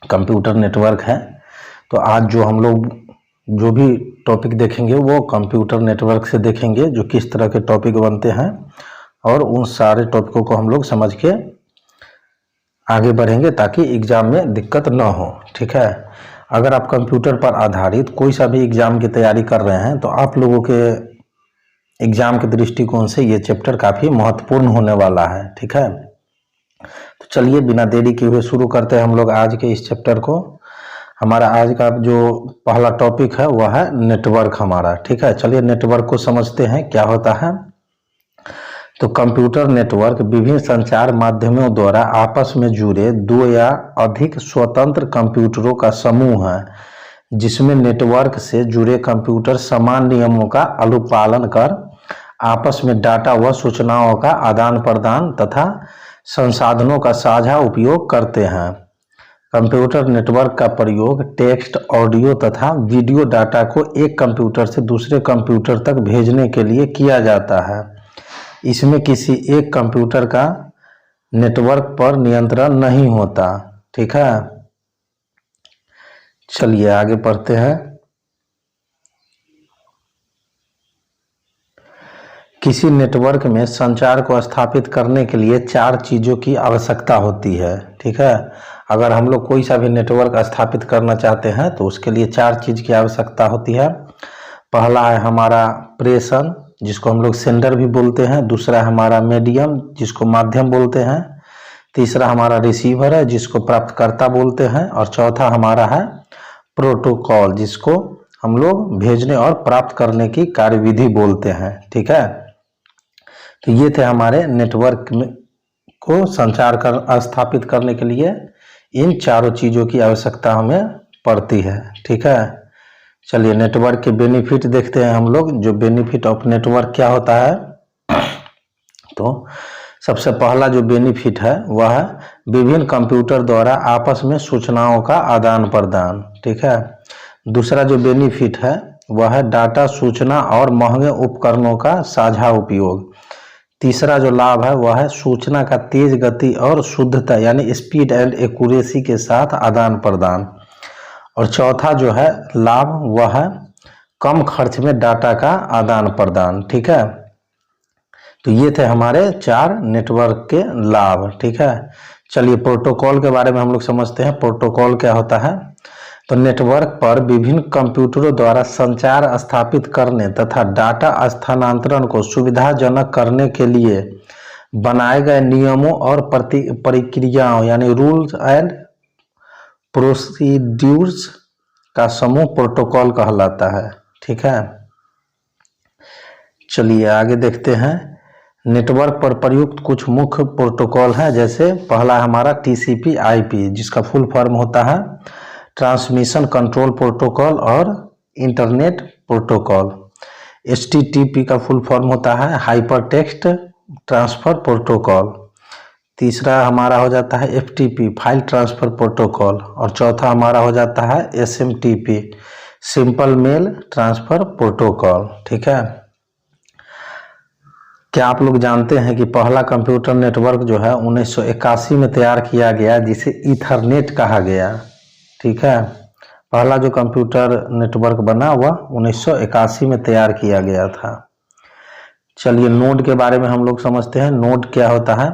Computer network है। तो आज जो हम लोग जो भी टॉपिक देखेंगे वो कंप्यूटर नेटवर्क से देखेंगे, जो किस तरह के टॉपिक बनते हैं, और उन सारे टॉपिकों को हम लोग समझ के आगे बढ़ेंगे ताकि एग्ज़ाम में दिक्कत ना हो। ठीक है, अगर आप कंप्यूटर पर आधारित कोई सा भी एग्ज़ाम की तैयारी कर रहे हैं तो आप लोगों के एग्ज़ाम के दृष्टिकोण से ये चैप्टर काफ़ी महत्वपूर्ण होने वाला है। ठीक है, तो चलिए बिना देरी किए हुए शुरू करते हैं हम लोग आज के इस चैप्टर को। हमारा आज का जो पहला टॉपिक है वह है नेटवर्क हमारा। ठीक है, चलिए नेटवर्क को समझते हैं क्या होता है। तो कंप्यूटर नेटवर्क विभिन्न संचार माध्यमों द्वारा आपस में जुड़े दो या अधिक स्वतंत्र कंप्यूटरों का समूह है, जिसमें नेटवर्क से जुड़े कंप्यूटर समान नियमों का अनुपालन कर आपस में डाटा व सूचनाओं का आदान प्रदान तथा संसाधनों का साझा उपयोग करते हैं। कंप्यूटर नेटवर्क का प्रयोग टेक्स्ट, ऑडियो तथा वीडियो डाटा को एक कंप्यूटर से दूसरे कंप्यूटर तक भेजने के लिए किया जाता है। इसमें किसी एक कंप्यूटर का नेटवर्क पर नियंत्रण नहीं होता। ठीक है, चलिए आगे बढ़ते हैं। किसी नेटवर्क में संचार को स्थापित करने के लिए 4 चीज़ों की आवश्यकता होती है। ठीक है, अगर हम लोग कोई सा भी नेटवर्क स्थापित करना चाहते हैं तो उसके लिए 4 चीज़ की आवश्यकता होती है। पहला है हमारा प्रेषण, जिसको हम लोग सेंडर भी बोलते हैं। दूसरा हमारा मीडियम, जिसको माध्यम बोलते हैं। तीसरा हमारा रिसीवर है, जिसको प्राप्तकर्ता बोलते हैं। और चौथा हमारा है प्रोटोकॉल, जिसको हम लोग भेजने और प्राप्त करने की कार्यविधि बोलते हैं। ठीक है, तो ये थे हमारे नेटवर्क को संचार स्थापित करने के लिए इन चारों चीज़ों की आवश्यकता हमें पड़ती है। ठीक है, चलिए नेटवर्क के बेनिफिट देखते हैं हम लोग। जो बेनिफिट ऑफ नेटवर्क क्या होता है, तो सबसे पहला जो बेनिफिट है वह है विभिन्न कंप्यूटर द्वारा आपस में सूचनाओं का आदान प्रदान। ठीक है, दूसरा जो बेनिफिट है वह है डाटा, सूचना और महंगे उपकरणों का साझा उपयोग। तीसरा जो लाभ है वह है सूचना का तेज गति और शुद्धता यानी स्पीड एंड एक्यूरेसी के साथ आदान प्रदान। और चौथा जो है लाभ वह है कम खर्च में डाटा का आदान प्रदान। ठीक है, तो ये थे हमारे 4 नेटवर्क के लाभ। ठीक है, चलिए प्रोटोकॉल के बारे में हम लोग समझते हैं। प्रोटोकॉल क्या होता है, तो नेटवर्क पर विभिन्न कंप्यूटरों द्वारा संचार स्थापित करने तथा डाटा स्थानांतरण को सुविधाजनक करने के लिए बनाए गए नियमों और प्रक्रियाओं यानी रूल्स एंड प्रोसीड्यूर्स का समूह प्रोटोकॉल कहलाता है। ठीक है, चलिए आगे देखते हैं। नेटवर्क पर प्रयुक्त कुछ मुख्य प्रोटोकॉल हैं, जैसे पहला हमारा TCP/IP, जिसका फुल फॉर्म होता है ट्रांसमिशन कंट्रोल प्रोटोकॉल और इंटरनेट प्रोटोकॉल। HTTP का फुल फॉर्म होता है हाइपर टेक्स्ट ट्रांसफर प्रोटोकॉल। तीसरा हमारा हो जाता है FTP फाइल ट्रांसफर प्रोटोकॉल। और चौथा हमारा हो जाता है SMTP simple mail transfer protocol. ठीक है, क्या आप लोग जानते हैं कि पहला कंप्यूटर नेटवर्क जो है 1981 में तैयार किया गया, जिसे ईथरनेट कहा गया। ठीक है, पहला जो कंप्यूटर नेटवर्क बना वह 1981 में तैयार किया गया था। चलिए नोड के बारे में हम लोग समझते हैं। नोड क्या होता है,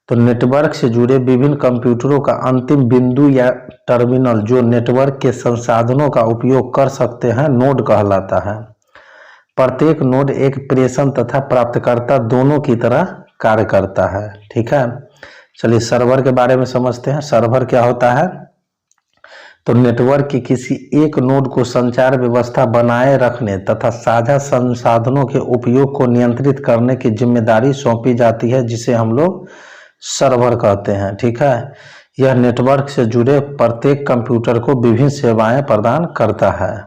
तो नेटवर्क से जुड़े विभिन्न कंप्यूटरों का अंतिम बिंदु या टर्मिनल जो नेटवर्क के संसाधनों का उपयोग कर सकते हैं, नोड कहलाता है। प्रत्येक नोड एक प्रेषण तथा प्राप्तकर्ता दोनों की तरह कार्य करता है। ठीक है, चलिए सर्वर के बारे में समझते हैं। सर्वर क्या होता है, तो नेटवर्क की किसी एक नोड को संचार व्यवस्था बनाए रखने तथा साझा संसाधनों के उपयोग को नियंत्रित करने की जिम्मेदारी सौंपी जाती है, जिसे हम लोग सर्वर कहते हैं। ठीक है, यह नेटवर्क से जुड़े प्रत्येक कंप्यूटर को विभिन्न सेवाएं प्रदान करता है।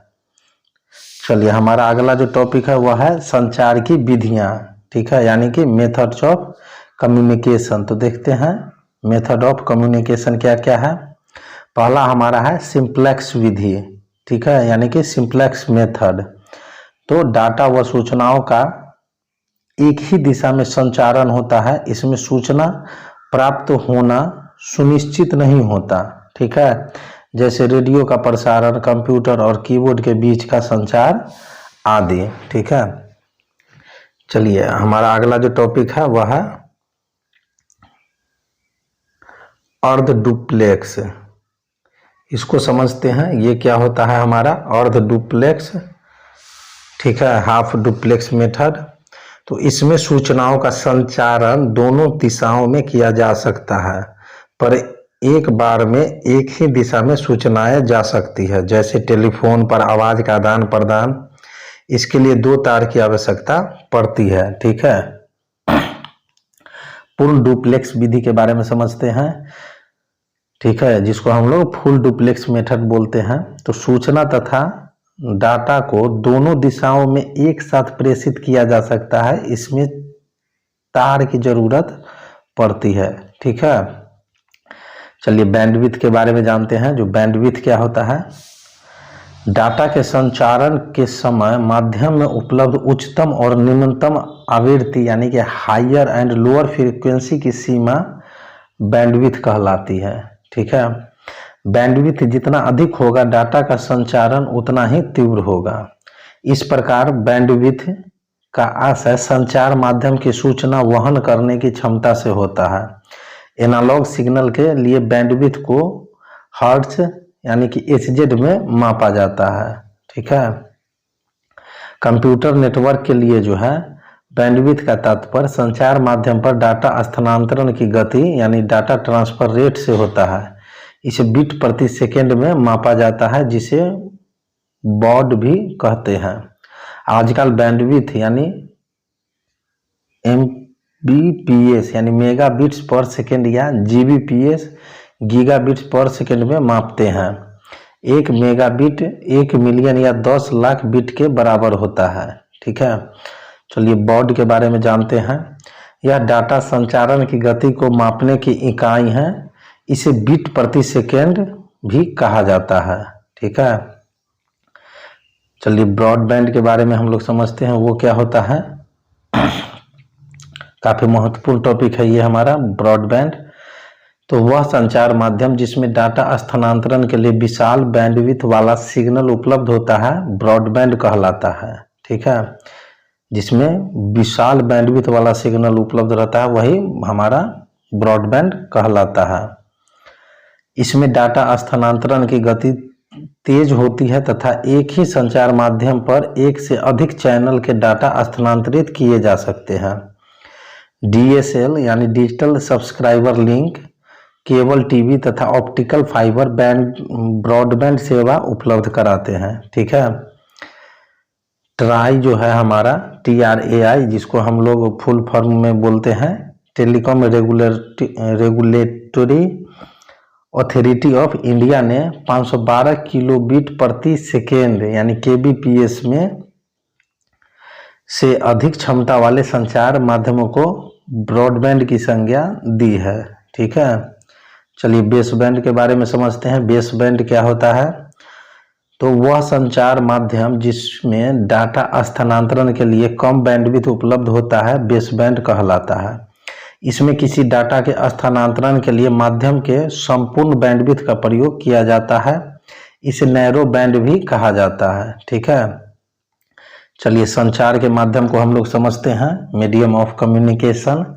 चलिए हमारा अगला जो टॉपिक है वह है संचार की विधियां। ठीक है, यानी कि मेथड्स ऑफ कम्युनिकेशन। तो देखते हैं मेथड ऑफ कम्युनिकेशन क्या क्या है। पहला हमारा है सिंप्लेक्स विधि। ठीक है, यानी कि सिंप्लेक्स मेथड। तो डाटा व सूचनाओं का एक ही दिशा में संचारण होता है। इसमें सूचना प्राप्त होना सुनिश्चित नहीं होता, ठीक है, जैसे रेडियो का प्रसारण, कंप्यूटर और कीबोर्ड के बीच का संचार आदि, ठीक है। चलिए हमारा अगला जो टॉपिक है वह है अर्ध डुप्लेक्स। इसको समझते हैं, ये क्या होता है हमारा अर्ध डुप्लेक्स, ठीक है, हाफ डुप्लेक्स मेथड। तो इसमें सूचनाओं का संचारण दोनों दिशाओं में किया जा सकता है, पर एक बार में एक ही दिशा में सूचनाएं जा सकती है, जैसे टेलीफोन पर आवाज का आदान प्रदान। इसके लिए 2 तार की आवश्यकता पड़ती है, ठीक है। पूर्ण डुप्लेक्स विधि के बारे में समझते हैं, ठीक है, जिसको हम लोग फुल डुप्लेक्स मेथड बोलते हैं। तो सूचना तथा डाटा को दोनों दिशाओं में एक साथ प्रेषित किया जा सकता है, इसमें तार की जरूरत पड़ती है, ठीक है। चलिए बैंडविड्थ के बारे में जानते हैं। जो बैंडविड्थ क्या होता है, डाटा के संचारण के समय माध्यम में उपलब्ध उच्चतम और निम्नतम आवृत्ति यानी कि हायर एंड लोअर फ्रीक्वेंसी की सीमा बैंडविड्थ कहलाती है, ठीक है। बैंडविड्थ जितना अधिक होगा डाटा का संचारण उतना ही तीव्र होगा। इस प्रकार बैंडविड्थ का आशय संचार माध्यम की सूचना वहन करने की क्षमता से होता है। एनालॉग सिग्नल के लिए बैंडविड्थ को हर्ट्ज यानी कि एचजेड में मापा जाता है, ठीक है। कंप्यूटर नेटवर्क के लिए जो है बैंडविड्थ का तात्पर्य संचार माध्यम पर डाटा स्थानांतरण की गति यानी डाटा ट्रांसफर रेट से होता है। इसे बिट प्रति सेकेंड में मापा जाता है, जिसे बॉड भी कहते हैं। आजकल बैंडविड्थ यानी एमबीपीएस यानी मेगा बिट्स पर सेकेंड या जीबीपीएस गीगा बिट्स पर सेकेंड में मापते हैं। 1 मेगाबिट 1 मिलियन या 10 लाख बिट के बराबर होता है, ठीक है। चलिए बॉड के बारे में जानते हैं। यह डाटा संचारण की गति को मापने की इकाई है। इसे बिट प्रति सेकेंड भी कहा जाता है, ठीक है। चलिए ब्रॉडबैंड के बारे में हम लोग समझते हैं, वो क्या होता है। काफी महत्वपूर्ण टॉपिक है ये हमारा ब्रॉडबैंड। तो वह संचार माध्यम जिसमें डाटा स्थानांतरण के लिए विशाल बैंडविड्थ वाला सिग्नल उपलब्ध होता है ब्रॉडबैंड कहलाता है, ठीक है। जिसमें विशाल बैंडविड्थ वाला सिग्नल उपलब्ध रहता है वही हमारा ब्रॉडबैंड कहलाता है। इसमें डाटा स्थानांतरण की गति तेज होती है तथा एक ही संचार माध्यम पर एक से अधिक चैनल के डाटा स्थानांतरित किए जा सकते हैं। डीएसएल यानी digital subscriber link cable TV तथा ऑप्टिकल फाइबर बैंड ब्रॉडबैंड सेवा उपलब्ध कराते हैं, ठीक है। ट्राई जो है हमारा TRAI जिसको हम लोग फुल फॉर्म में बोलते हैं telecom regulatory authority of India ने 512 किलोबिट प्रति सेकेंड यानी KBPS में से अधिक क्षमता वाले संचार माध्यमों को ब्रॉडबैंड की संज्ञा दी है, ठीक है। चलिए बेसबैंड के बारे में समझते हैं। बेसबैंड क्या होता है, तो वह संचार माध्यम जिसमें डाटा स्थानांतरण के लिए कम बैंडविड्थ उपलब्ध होता है बेसबैंड कहलाता है। इसमें किसी डाटा के स्थानांतरण के लिए माध्यम के संपूर्ण बैंडविड्थ का प्रयोग किया जाता है। इसे नैरो बैंड भी कहा जाता है, ठीक है। चलिए संचार के माध्यम को हम लोग समझते हैं, मीडियम ऑफ कम्युनिकेशन।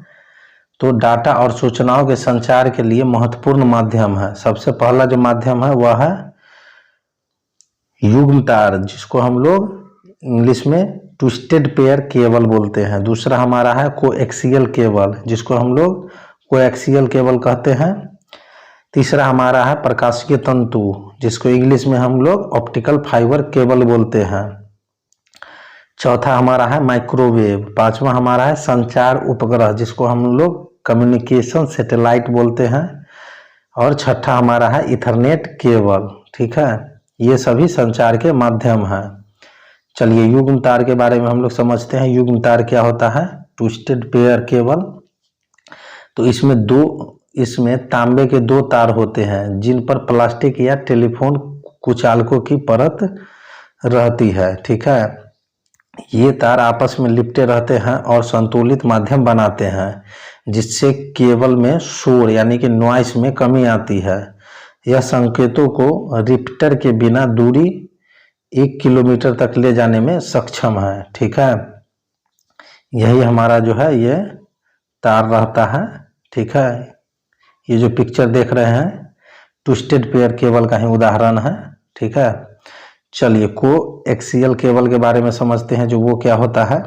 तो डाटा और सूचनाओं के संचार के लिए महत्वपूर्ण माध्यम है। सबसे पहला जो माध्यम है वह है युग्म तार, जिसको हम लोग इंग्लिश में ट्विस्टेड पेयर केबल बोलते हैं। दूसरा हमारा है कोएक्सियल केबल, जिसको हम लोग कोएक्सियल केबल कहते हैं। तीसरा हमारा है प्रकाशीय तंतु, जिसको इंग्लिश में हम लोग ऑप्टिकल फाइबर केबल बोलते हैं। चौथा हमारा है माइक्रोवेव। पांचवा हमारा है संचार उपग्रह, जिसको हम लोग कम्युनिकेशन सैटेलाइट बोलते हैं। और छठा हमारा है इथरनेट केबल, ठीक है। ये सभी संचार के माध्यम हैं। चलिए युग्म तार के बारे में हम लोग समझते हैं। युग्म तार क्या होता है, ट्विस्टेड पेयर केबल। तो इसमें तांबे के 2 तार होते हैं जिन पर प्लास्टिक या टेलीफोन कुचालकों की परत रहती है, ठीक है। ये तार आपस में लिपटे रहते हैं और संतुलित माध्यम बनाते हैं। जिससे केबल में शोर यानी कि नॉइस में कमी आती है। यह संकेतों को रिपीटर के बिना दूरी 1 किलोमीटर तक ले जाने में सक्षम है। ठीक है, यही हमारा जो है ये तार रहता है। ठीक है, ये जो पिक्चर देख रहे हैं ट्विस्टेड पेयर केबल का ही उदाहरण है। ठीक है, चलिए को एक्सियल केबल के बारे में समझते हैं, जो वो क्या होता है।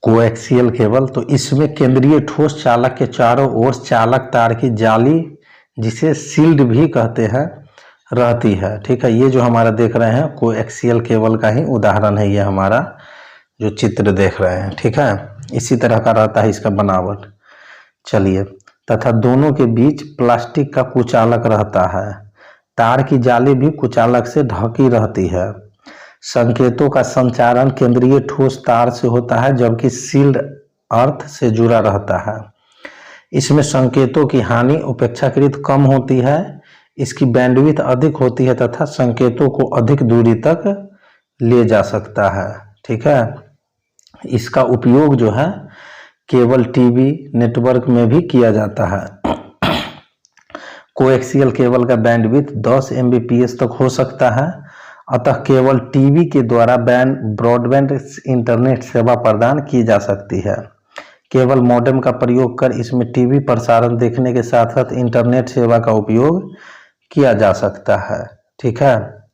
कोएक्सियल केबल, तो इसमें केंद्रीय ठोस चालक के चारों ओर चालक तार की जाली, जिसे शील्ड भी कहते हैं, रहती है। ठीक है, ये जो हमारा देख रहे हैं कोएक्सियल केबल का ही उदाहरण है, ये हमारा जो चित्र देख रहे हैं। ठीक है, इसी तरह का रहता है इसका बनावट। चलिए, तथा दोनों के बीच प्लास्टिक का कुचालक रहता है। तार की जाली भी कुचालक से ढकी रहती है। संकेतों का संचारण केंद्रीय ठोस तार से होता है, जबकि शील्ड अर्थ से जुड़ा रहता है। इसमें संकेतों की हानि अपेक्षाकृत कम होती है, इसकी बैंडविड्थ अधिक होती है तथा संकेतों को अधिक दूरी तक ले जा सकता है। ठीक है, इसका उपयोग जो है केबल टीवी नेटवर्क में भी किया जाता है। कोएक्सियल केबल का बैंडविड्थ 10 Mbps तक हो सकता है, अतः केवल टीवी के द्वारा ब्रॉडबैंड इंटरनेट सेवा प्रदान की जा सकती है। केवल मॉडेम का प्रयोग कर इसमें टीवी प्रसारण देखने के साथ साथ इंटरनेट सेवा का उपयोग किया जा सकता है। ठीक है,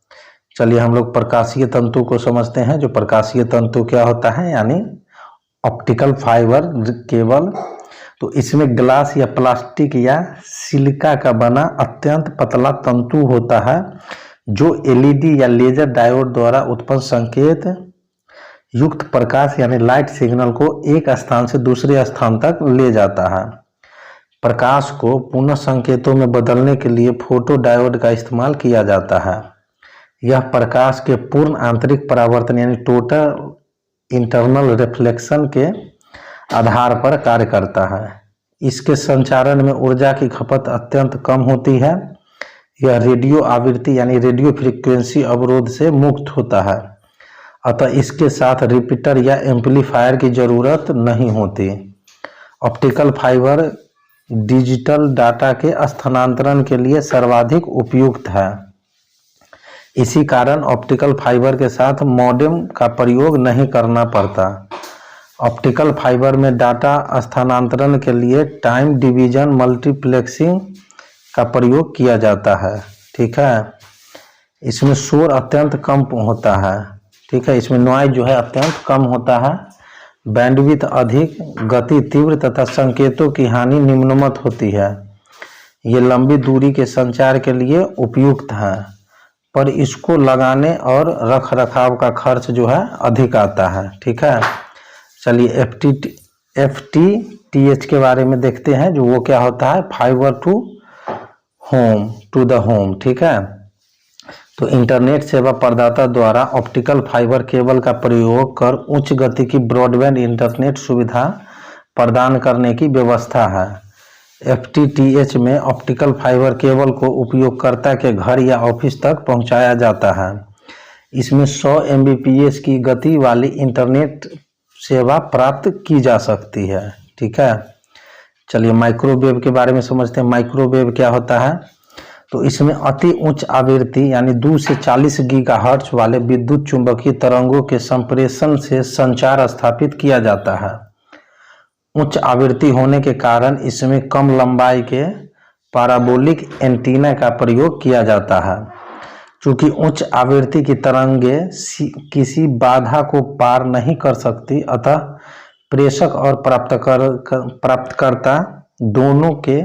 चलिए हम लोग प्रकाशीय तंतु को समझते हैं। जो प्रकाशीय तंतु क्या होता है, यानी ऑप्टिकल फाइबर केबल, तो इसमें ग्लास या प्लास्टिक या सिलिका का बना अत्यंत पतला तंतु होता है, जो एलईडी या लेजर डायोड द्वारा उत्पन्न संकेत युक्त प्रकाश यानी लाइट सिग्नल को एक स्थान से दूसरे स्थान तक ले जाता है। प्रकाश को पुनः संकेतों में बदलने के लिए फोटो डायोड का इस्तेमाल किया जाता है। यह प्रकाश के पूर्ण आंतरिक परावर्तन यानी टोटल इंटरनल रिफ्लेक्शन के आधार पर कार्य करता है। इसके संचारण में ऊर्जा की खपत अत्यंत कम होती है। यह रेडियो आवृत्ति यानी रेडियो फ्रीक्वेंसी अवरोध से मुक्त होता है, अतः इसके साथ रिपीटर या एम्पलीफायर की जरूरत नहीं होती। ऑप्टिकल फाइबर डिजिटल डाटा के स्थानांतरण के लिए सर्वाधिक उपयुक्त है। इसी कारण ऑप्टिकल फाइबर के साथ मॉडेम का प्रयोग नहीं करना पड़ता। ऑप्टिकल फाइबर में डाटा स्थानांतरण के लिए टाइम डिवीजन मल्टीप्लेक्सिंग का प्रयोग किया जाता है। ठीक है, इसमें शोर अत्यंत कम होता है। ठीक है, इसमें नॉइज जो है अत्यंत कम होता है, बैंडविड्थ अधिक, गति तीव्र तथा संकेतों की हानि निम्नमत होती है। ये लंबी दूरी के संचार के लिए उपयुक्त है, पर इसको लगाने और रख रखाव का खर्च जो है अधिक आता है। ठीक है, चलिए FTTH के बारे में देखते हैं, जो वो क्या होता है, फाइबर टू द होम। ठीक है, तो इंटरनेट सेवा प्रदाता द्वारा ऑप्टिकल फाइबर केबल का प्रयोग कर उच्च गति की ब्रॉडबैंड इंटरनेट सुविधा प्रदान करने की व्यवस्था है। FTTH में ऑप्टिकल फाइबर केबल को उपयोगकर्ता के घर या ऑफिस तक पहुंचाया जाता है। इसमें 100 Mbps की गति वाली इंटरनेट सेवा प्राप्त की जा सकती है। ठीक है, चलिए माइक्रोवेव के बारे में समझते हैं। माइक्रोवेव क्या होता है, तो इसमें अति उच्च आवृत्ति यानी 2 से 40 गीगाहर्ट्ज वाले विद्युत चुंबकीय तरंगों के संप्रेषण से संचार स्थापित किया जाता है। उच्च आवृत्ति होने के कारण इसमें कम लंबाई के पैराबोलिक एंटीना का प्रयोग किया जाता है। चूंकि उच्च आवृत्ति की तरंगें किसी बाधा को पार नहीं कर सकती, अतः प्रेषक और प्राप्तकर्ता दोनों के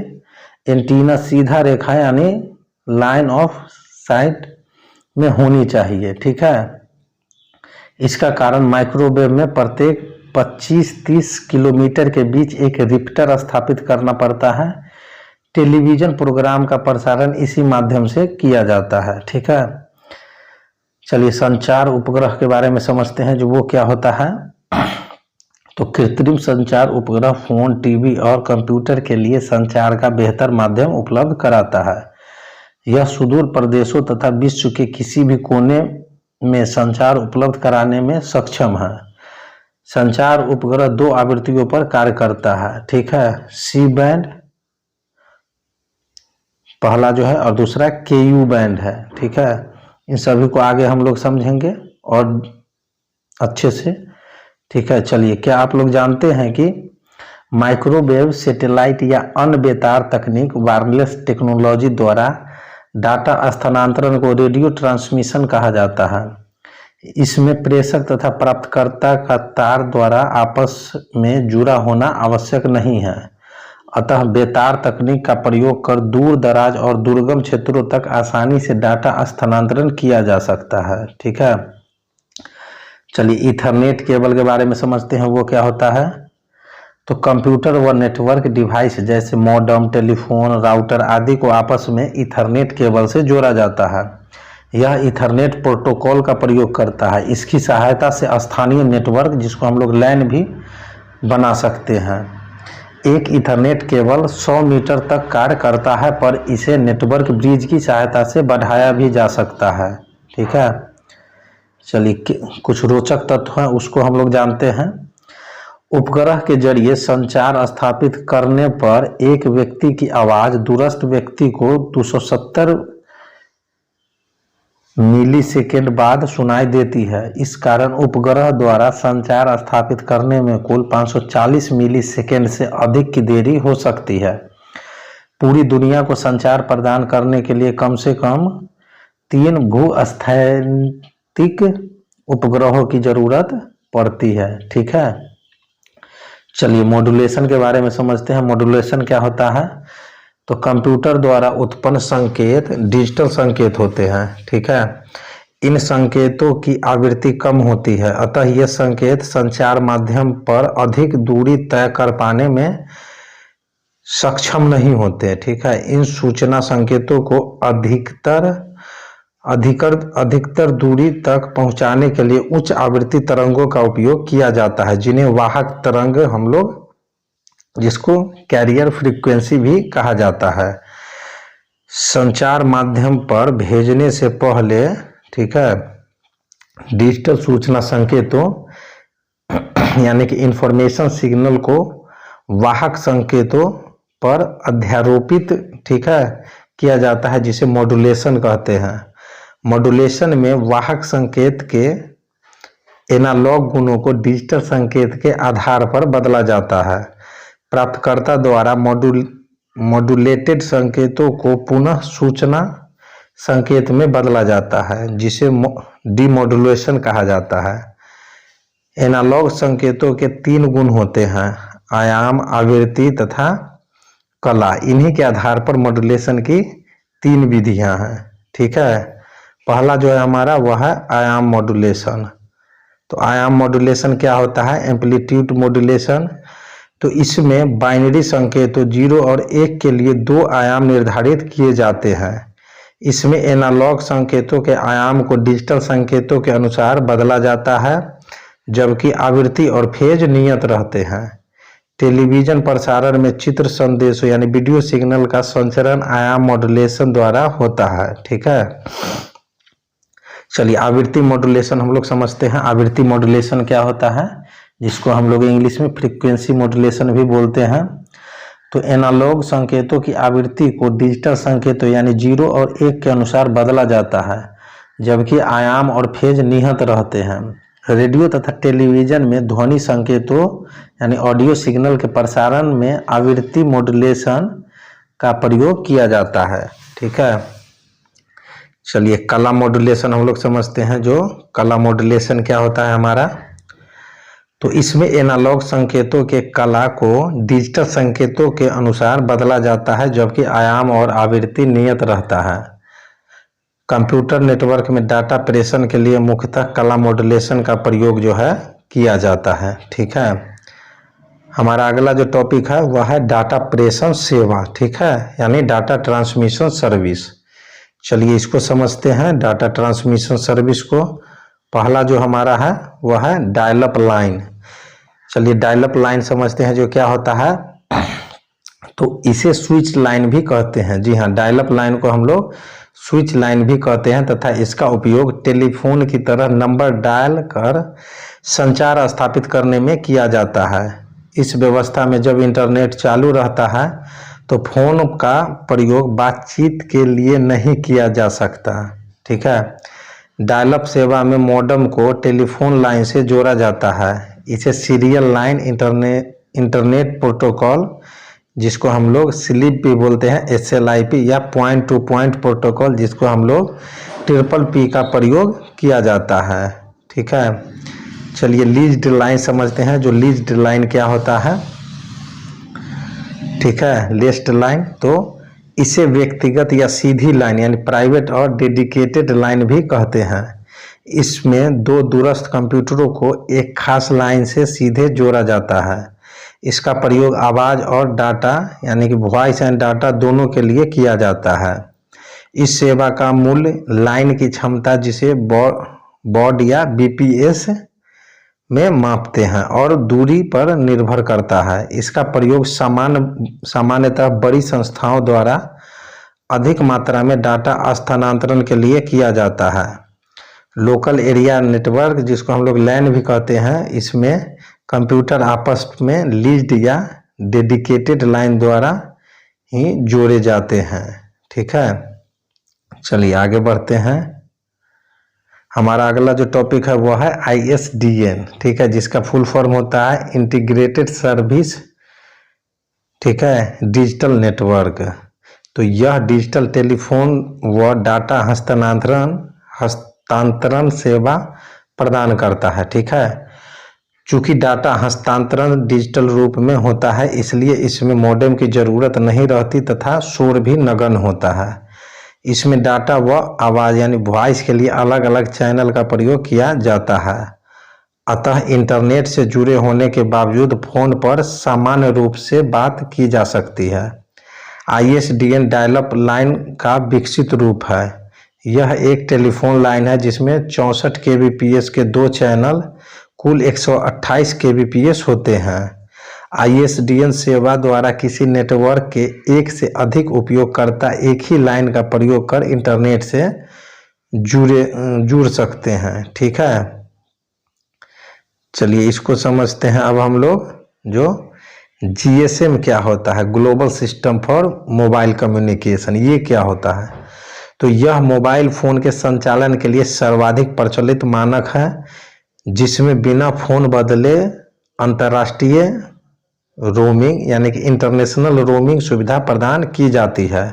एंटीना सीधा रेखा यानी लाइन ऑफ साइट में होनी चाहिए। ठीक है, इसका कारण माइक्रोवेव में प्रत्येक 25-30 किलोमीटर के बीच एक रिपीटर स्थापित करना पड़ता है। टेलीविजन प्रोग्राम का प्रसारण इसी माध्यम से किया जाता है। ठीक है, चलिए संचार उपग्रह के बारे में समझते हैं, जो वो क्या होता है। तो कृत्रिम संचार उपग्रह फोन, टीवी और कंप्यूटर के लिए संचार का बेहतर माध्यम उपलब्ध कराता है। यह सुदूर प्रदेशों तथा विश्व के किसी भी कोने में संचार उपलब्ध कराने में सक्षम है। संचार उपग्रह 2 आवृत्तियों पर कार्य करता है, ठीक है। सी बैंड पहला जो है और दूसरा केयू बैंड है, ठीक है। इन सभी को आगे हम लोग समझेंगे और अच्छे से, ठीक है। चलिए, क्या आप लोग जानते हैं कि माइक्रोवेव, सैटेलाइट या अन्य बेतार तकनीक वायरलेस टेक्नोलॉजी द्वारा डाटा स्थानांतरण को रेडियो ट्रांसमिशन कहा जाता है। इसमें प्रेषक तथा प्राप्तकर्ता का तार द्वारा आपस में जुड़ा होना आवश्यक नहीं है, अतः बेतार तकनीक का प्रयोग कर दूर दराज और दुर्गम क्षेत्रों तक आसानी से डाटा स्थानांतरण किया जा सकता है, ठीक है। चलिए, ईथरनेट केबल के बारे में समझते हैं, वो क्या होता है। तो कंप्यूटर व नेटवर्क डिवाइस जैसे मॉडेम, टेलीफोन, राउटर आदि को आपस में ईथरनेट केबल से जोड़ा जाता है। यह ईथरनेट प्रोटोकॉल का प्रयोग करता है। इसकी सहायता से स्थानीय नेटवर्क, जिसको हम लोग लैन भी बना सकते हैं। एक ईथरनेट केबल 100 मीटर तक कार्य करता है, पर इसे नेटवर्क ब्रिज की सहायता से बढ़ाया भी जा सकता है, ठीक है। चलिए, कुछ रोचक तथ्य हैं उसको हम लोग जानते हैं। उपग्रह के जरिए संचार स्थापित करने पर एक व्यक्ति की आवाज दूरस्थ व्यक्ति को 270 मिलीसेकेंड बाद सुनाई देती है। इस कारण उपग्रह द्वारा संचार स्थापित करने में कुल 540 मिलीसेकेंड से अधिक की देरी हो सकती है। पूरी दुनिया को संचार प्रदान करने के लिए कम से कम 3 भूस्थैतिक उपग्रहों की जरूरत पड़ती है, ठीक है। चलिए, मॉड्यूलेशन के बारे में समझते हैं। मॉड्यूलेशन क्या होता है। तो कंप्यूटर द्वारा उत्पन्न संकेत डिजिटल संकेत होते हैं, ठीक है। इन संकेतों की आवृत्ति कम होती है, अतः ये संकेत संचार माध्यम पर अधिक दूरी तय कर पाने में सक्षम नहीं होते, ठीक है। इन सूचना संकेतों को अधिकतर दूरी तक पहुंचाने के लिए उच्च आवृत्ति तरंगों का उपयोग किया जाता है, जिन्हें वाहक तरंग हम लोग, जिसको कैरियर फ्रीक्वेंसी भी कहा जाता है। संचार माध्यम पर भेजने से पहले, ठीक है, डिजिटल सूचना संकेतों यानी कि इंफॉर्मेशन सिग्नल को वाहक संकेतों पर अध्यारोपित, ठीक है, किया जाता है, जिसे मॉड्यूलेशन कहते हैं। मॉड्यूलेशन में वाहक संकेत के एनालॉग गुणों को डिजिटल संकेत के आधार पर बदला जाता है। प्राप्तकर्ता द्वारा मॉड्यूलेटेड संकेतों को पुनः सूचना संकेत में बदला जाता है, जिसे डीमॉड्यूलेशन कहा जाता है। एनालॉग संकेतों के 3 गुण होते हैं, आयाम, आवृत्ति तथा कला। इन्हीं के आधार पर मॉड्यूलेशन की 3 विधियां हैं, ठीक है। पहला जो है हमारा वह है आयाम मॉड्यूलेशन। तो आयाम मॉड्यूलेशन क्या होता है। एम्पलीट्यूड मॉड्यूलेशन, तो इसमें बाइनरी संकेतों 0 और 1 के लिए 2 आयाम निर्धारित किए जाते हैं। इसमें एनालॉग संकेतों के आयाम को डिजिटल संकेतों के अनुसार बदला जाता है, जबकि आवृत्ति और फेज नियत रहते हैं। टेलीविजन प्रसारण में चित्र संदेशों यानी वीडियो सिग्नल का संचरण आयाम मॉड्यूलेशन द्वारा होता है, ठीक है। चलिए, आवृत्ति मॉड्यूलेशन हम लोग समझते हैं। आवृत्ति मॉड्यूलेशन क्या होता है, जिसको हम लोग इंग्लिश में फ्रीक्वेंसी मॉड्यूलेशन भी बोलते हैं। तो एनालॉग संकेतों की आवृत्ति को डिजिटल संकेतों यानी 0 और 1 के अनुसार बदला जाता है, जबकि आयाम और फेज नियत रहते हैं। रेडियो तथा टेलीविजन में ध्वनि संकेतों यानी ऑडियो सिग्नल के प्रसारण में आवृत्ति मॉड्यूलेशन का प्रयोग किया जाता है, ठीक है। चलिए, कला मॉड्यूलेशन हम लोग समझते हैं। जो कला मॉड्यूलेशन क्या होता है हमारा, तो इसमें एनालॉग संकेतों के कला को डिजिटल संकेतों के अनुसार बदला जाता है, जबकि आयाम और आवृत्ति नियत रहता है। कंप्यूटर नेटवर्क में डाटा प्रेषण के लिए मुख्यतः कला मॉड्यूलेशन का प्रयोग जो है किया जाता है, ठीक है। हमारा अगला जो टॉपिक है वह है डाटा प्रेषण सेवा, ठीक है, यानी डाटा ट्रांसमिशन सर्विस। चलिए, इसको समझते हैं। डाटा ट्रांसमिशन सर्विस को पहला जो हमारा है वह है डायल अप लाइन। चलिए, डायल अप लाइन समझते हैं जो क्या होता है। तो इसे स्विच लाइन भी कहते हैं। जी हाँ, डायल अप लाइन को हम लोग स्विच लाइन भी कहते हैं तथा इसका उपयोग टेलीफोन की तरह नंबर डायल कर संचार स्थापित करने में किया जाता है। इस व्यवस्था में जब इंटरनेट चालू रहता है तो फोन का प्रयोग बातचीत के लिए नहीं किया जा सकता। ठीक है। डायल अप सेवा में मॉडेम को टेलीफोन लाइन से जोड़ा जाता है। इसे सीरियल लाइन इंटरनेट प्रोटोकॉल, जिसको हम लोग स्लिप भी बोलते हैं, SLIP, या पॉइंट टू पॉइंट प्रोटोकॉल, जिसको हम लोग PPP का प्रयोग किया जाता है। ठीक है। चलिए लीज्ड लाइन समझते हैं। जो लीज्ड लाइन क्या होता है। ठीक है। लीज्ड लाइन, तो इसे व्यक्तिगत या सीधी लाइन यानी प्राइवेट और डेडिकेटेड लाइन भी कहते हैं। इसमें दो दूरस्थ कंप्यूटरों को एक खास लाइन से सीधे जोड़ा जाता है। इसका प्रयोग आवाज़ और डाटा यानी कि वॉइस एंड डाटा दोनों के लिए किया जाता है। इस सेवा का मूल्य लाइन की क्षमता, जिसे बॉड या BPS में मापते हैं, और दूरी पर निर्भर करता है। इसका प्रयोग सामान्यतः बड़ी संस्थाओं द्वारा अधिक मात्रा में डाटा स्थानांतरण के लिए किया जाता है। लोकल एरिया नेटवर्क, जिसको हम लोग LAN भी कहते हैं, इसमें कंप्यूटर आपस में लीज्ड या डेडिकेटेड लाइन द्वारा ही जोड़े जाते हैं। ठीक है। चलिए आगे बढ़ते हैं। हमारा अगला जो टॉपिक है वो है ISDN। ठीक है। जिसका फुल फॉर्म होता है इंटीग्रेटेड सर्विस, ठीक है, डिजिटल नेटवर्क। तो यह डिजिटल टेलीफोन व डाटा हस्तांतरण सेवा प्रदान करता है। ठीक है। चूँकि डाटा हस्तांतरण डिजिटल रूप में होता है, इसलिए इसमें मॉडेम की ज़रूरत नहीं रहती तथा शोर भी नगण्य होता है। इसमें डाटा व आवाज़ यानी वॉइस के लिए अलग अलग चैनल का प्रयोग किया जाता है। अतः इंटरनेट से जुड़े होने के बावजूद फ़ोन पर सामान्य रूप से बात की जा सकती है। ISDN डायल अप लाइन का विकसित रूप है। यह एक टेलीफोन लाइन है जिसमें 64 kbps के 2 चैनल कुल 128 kbps होते हैं। ISDN सेवा द्वारा किसी नेटवर्क के एक से अधिक उपयोगकर्ता एक ही लाइन का प्रयोग कर इंटरनेट से जुड़ सकते हैं। ठीक है। चलिए इसको समझते हैं अब हम लोग। जो GSM क्या होता है, global system for mobile communication, ये क्या होता है। तो यह मोबाइल फ़ोन के संचालन के लिए सर्वाधिक प्रचलित मानक है, जिसमें बिना फ़ोन बदले अंतर्राष्ट्रीय रोमिंग यानी कि इंटरनेशनल रोमिंग सुविधा प्रदान की जाती है।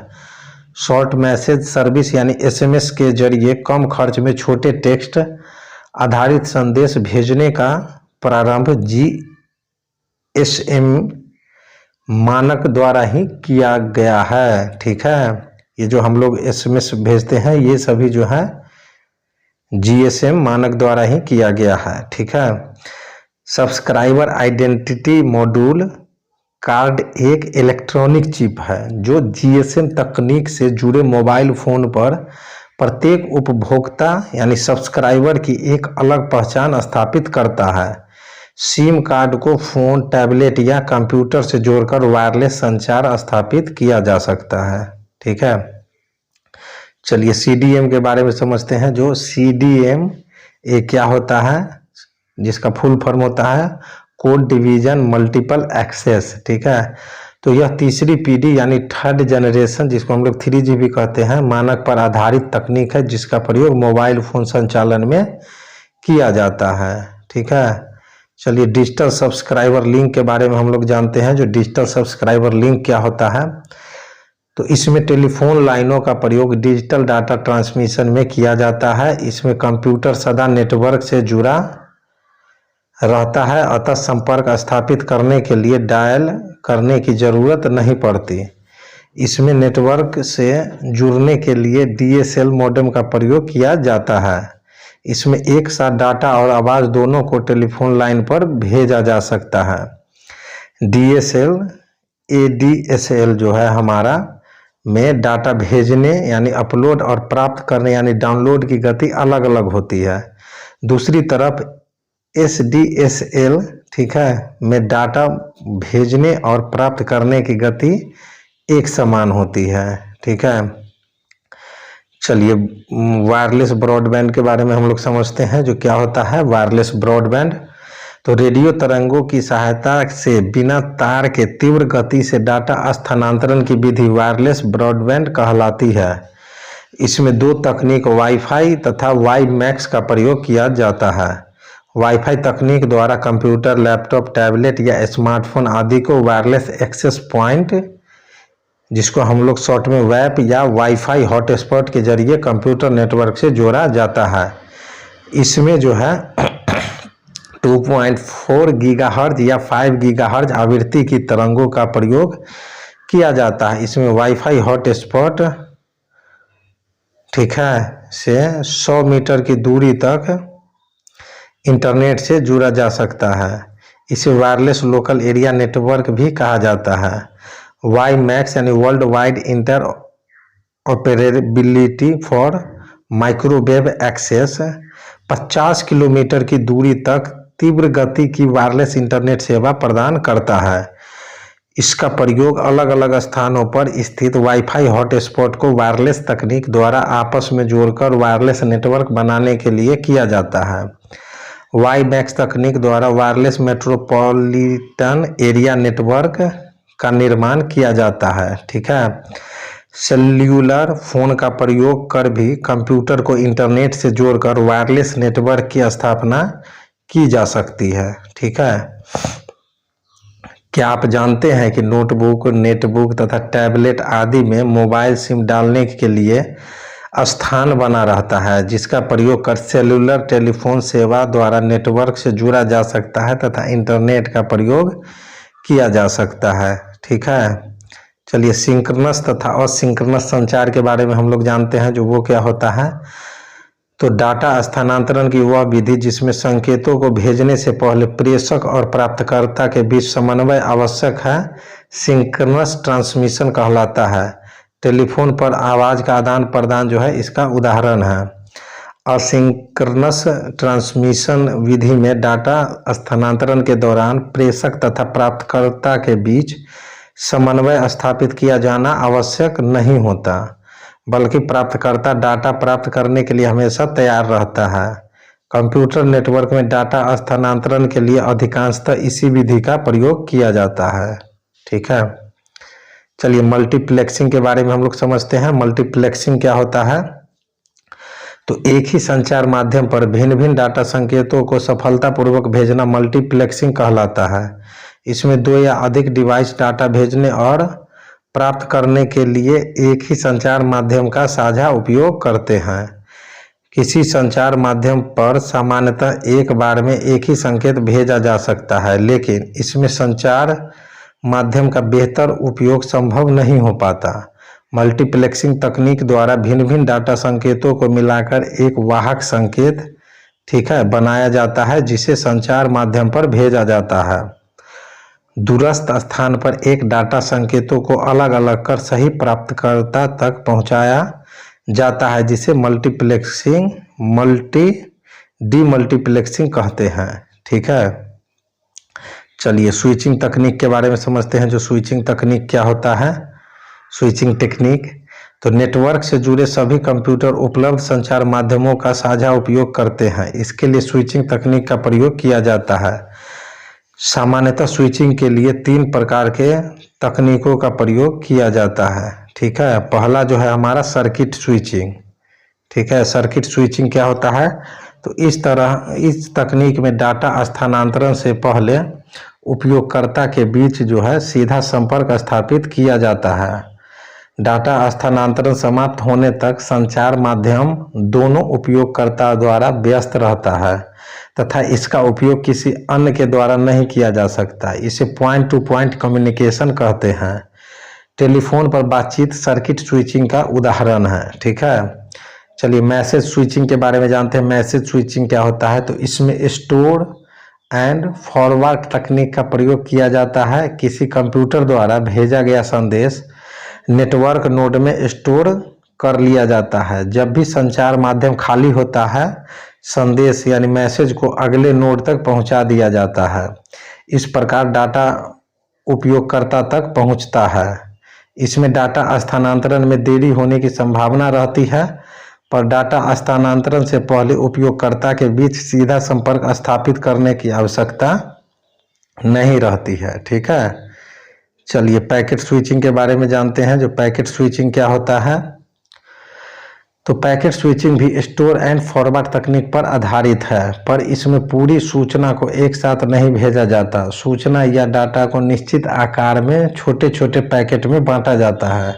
शॉर्ट मैसेज सर्विस यानी SMS के जरिए कम खर्च में छोटे टेक्स्ट आधारित संदेश भेजने का प्रारंभ GSM मानक द्वारा ही किया गया है। ठीक है। ये जो हम लोग SMS भेजते हैं, ये सभी जो है GSM मानक द्वारा ही किया गया है। ठीक है। सब्सक्राइबर आइडेंटिटी मॉड्यूल कार्ड एक इलेक्ट्रॉनिक चिप है जो GSM तकनीक से जुड़े मोबाइल फ़ोन पर प्रत्येक उपभोक्ता यानी सब्सक्राइबर की एक अलग पहचान स्थापित करता है। सिम कार्ड को फ़ोन, टैबलेट या कंप्यूटर से जोड़कर वायरलेस संचार स्थापित किया जा सकता है। ठीक है। चलिए CDM के बारे में समझते हैं। जो CDM ये क्या होता है, जिसका फुल फॉर्म होता है कोड डिवीज़न मल्टीपल एक्सेस। ठीक है। तो यह तीसरी पीढ़ी यानी थर्ड जनरेशन, जिसको हम लोग 3G भी कहते हैं, मानक पर आधारित तकनीक है जिसका प्रयोग मोबाइल फ़ोन संचालन में किया जाता है। ठीक है। चलिए डिजिटल सब्सक्राइबर लिंक के बारे में हम लोग जानते हैं। जो डिजिटल सब्सक्राइबर लिंक क्या होता है, तो इसमें टेलीफोन लाइनों का प्रयोग डिजिटल डाटा ट्रांसमिशन में किया जाता है। इसमें कंप्यूटर सदा नेटवर्क से जुड़ा रहता है, अतः संपर्क स्थापित करने के लिए डायल करने की ज़रूरत नहीं पड़ती। इसमें नेटवर्क से जुड़ने के लिए DSL मॉडेम का प्रयोग किया जाता है। इसमें एक साथ डाटा और आवाज़ दोनों को टेलीफोन लाइन पर भेजा जा सकता है। DSL ADSL जो है हमारा में डाटा भेजने यानी अपलोड और प्राप्त करने यानी डाउनलोड की गति अलग अलग होती है। दूसरी तरफ SDSL, ठीक है, में डाटा भेजने और प्राप्त करने की गति एक समान होती है। ठीक है। चलिए वायरलेस ब्रॉडबैंड के बारे में हम लोग समझते हैं जो क्या होता है वायरलेस ब्रॉडबैंड। तो रेडियो तरंगों की सहायता से बिना तार के तीव्र गति से डाटा स्थानांतरण की विधि वायरलेस ब्रॉडबैंड कहलाती है। इसमें दो तकनीक वाईफाई तथा वाई मैक्स का प्रयोग किया जाता है। वाईफाई तकनीक द्वारा कंप्यूटर, लैपटॉप, टैबलेट या स्मार्टफोन आदि को वायरलेस एक्सेस पॉइंट, जिसको हम लोग शॉर्ट में वैप या वाईफाई हॉटस्पॉट के जरिए कंप्यूटर नेटवर्क से जोड़ा जाता है। इसमें जो है 2.4 गीगाहर्ट्ज या 5 गीगाहर्ट्ज आवृत्ति की तरंगों का प्रयोग किया जाता है। इसमें वाईफाई हॉटस्पॉट ठीक है से 100 मीटर की दूरी तक इंटरनेट से जुड़ा जा सकता है। इसे वायरलेस लोकल एरिया नेटवर्क भी कहा जाता है। वाई मैक्स यानी world wide interoperability for microwave access 50 kilometre की दूरी तक तीव्र गति की वायरलेस इंटरनेट सेवा प्रदान करता है। इसका प्रयोग अलग अलग स्थानों पर स्थित वाईफाई हॉटस्पॉट को वायरलेस तकनीक द्वारा आपस में जोड़कर वायरलेस नेटवर्क बनाने के लिए किया जाता है। वाई मैक्स तकनीक द्वारा वायरलेस मेट्रोपॉलिटन एरिया नेटवर्क का निर्माण किया जाता है। ठीक है, सेल्यूलर फोन का प्रयोग कर भी कंप्यूटर को इंटरनेट से जोड़कर वायरलेस नेटवर्क की स्थापना की जा सकती है। ठीक है, क्या आप जानते हैं कि नोटबुक, नेटबुक तथा टैबलेट आदि में मोबाइल सिम डालने के लिए स्थान बना रहता है, जिसका प्रयोग कर सेल्यूलर टेलीफोन सेवा द्वारा नेटवर्क से जुड़ा जा सकता है तथा इंटरनेट का प्रयोग किया जा सकता है। ठीक है, चलिए सिंक्रोनस तथा असिंक्रोनस संचार के बारे में हम लोग जानते हैं जो वो क्या होता है। तो डाटा स्थानांतरण की वह विधि जिसमें संकेतों को भेजने से पहले प्रेषक और प्राप्तकर्ता के बीच समन्वय आवश्यक है, सिंक्रोनस ट्रांसमिशन कहलाता है। टेलीफोन पर आवाज़ का आदान प्रदान जो है इसका उदाहरण है। असिंक्रोनस ट्रांसमिशन विधि में डाटा स्थानांतरण के दौरान प्रेषक तथा प्राप्तकर्ता के बीच समन्वय स्थापित किया जाना आवश्यक नहीं होता, बल्कि प्राप्तकर्ता डाटा प्राप्त करने के लिए हमेशा तैयार रहता है। कंप्यूटर नेटवर्क में डाटा स्थानांतरण के लिए अधिकांशतः इसी विधि का प्रयोग किया जाता है। ठीक है, चलिए मल्टीप्लेक्सिंग के बारे में हम लोग समझते हैं। मल्टीप्लेक्सिंग क्या होता है? तो एक ही संचार माध्यम पर भिन्न भिन्न डाटा संकेतों को सफलतापूर्वक भेजना मल्टीप्लेक्सिंग कहलाता है। इसमें दो या अधिक डिवाइस डाटा भेजने और प्राप्त करने के लिए एक ही संचार माध्यम का साझा उपयोग करते हैं। किसी संचार माध्यम पर सामान्यतः एक बार में एक ही संकेत भेजा जा सकता है, लेकिन इसमें संचार माध्यम का बेहतर उपयोग संभव नहीं हो पाता। मल्टीप्लेक्सिंग तकनीक द्वारा भिन्न भिन्न डाटा संकेतों को मिलाकर एक वाहक संकेत ठीक है बनाया जाता है, जिसे संचार माध्यम पर भेजा जाता है। दूरस्थ स्थान पर एक डाटा संकेतों को अलग अलग कर सही प्राप्तकर्ता तक पहुंचाया जाता है, जिसे डीमल्टीप्लेक्सिंग कहते हैं। ठीक है, चलिए स्विचिंग तकनीक के बारे में समझते हैं। जो स्विचिंग तकनीक क्या होता है? स्विचिंग टेक्निक तो नेटवर्क से जुड़े सभी कंप्यूटर उपलब्ध संचार माध्यमों का साझा उपयोग करते हैं। इसके लिए स्विचिंग तकनीक का प्रयोग किया जाता है। सामान्यतः स्विचिंग के लिए 3 प्रकार के तकनीकों का प्रयोग किया जाता है। ठीक है, पहला जो है हमारा सर्किट स्विचिंग। ठीक है, सर्किट स्विचिंग क्या होता है? तो इस तकनीक में डाटा स्थानांतरण से पहले उपयोगकर्ता के बीच जो है सीधा संपर्क स्थापित किया जाता है। डाटा स्थानांतरण समाप्त होने तक संचार माध्यम दोनों उपयोगकर्ता द्वारा व्यस्त रहता है तथा इसका उपयोग किसी अन्य के द्वारा नहीं किया जा सकता। इसे पॉइंट टू पॉइंट कम्युनिकेशन कहते हैं। टेलीफोन पर बातचीत सर्किट स्विचिंग का उदाहरण है। ठीक है, चलिए मैसेज स्विचिंग के बारे में जानते हैं। मैसेज स्विचिंग क्या होता है? तो इसमें स्टोर एंड फॉरवर्ड तकनीक का प्रयोग किया जाता है। किसी कंप्यूटर द्वारा भेजा गया संदेश नेटवर्क नोड में स्टोर कर लिया जाता है। जब भी संचार माध्यम खाली होता है, संदेश यानी मैसेज को अगले नोड तक पहुंचा दिया जाता है। इस प्रकार डाटा उपयोगकर्ता तक पहुंचता है। इसमें डाटा स्थानांतरण में देरी होने की संभावना रहती है, पर डाटा हस्तांतरण से पहले उपयोगकर्ता के बीच सीधा संपर्क स्थापित करने की आवश्यकता नहीं रहती है। ठीक है, चलिए पैकेट स्विचिंग के बारे में जानते हैं। जो पैकेट स्विचिंग क्या होता है, तो पैकेट स्विचिंग भी स्टोर एंड फॉरवर्ड तकनीक पर आधारित है, पर इसमें पूरी सूचना को एक साथ नहीं भेजा जाता। सूचना या डाटा को निश्चित आकार में छोटे छोटे पैकेट में बांटा जाता है।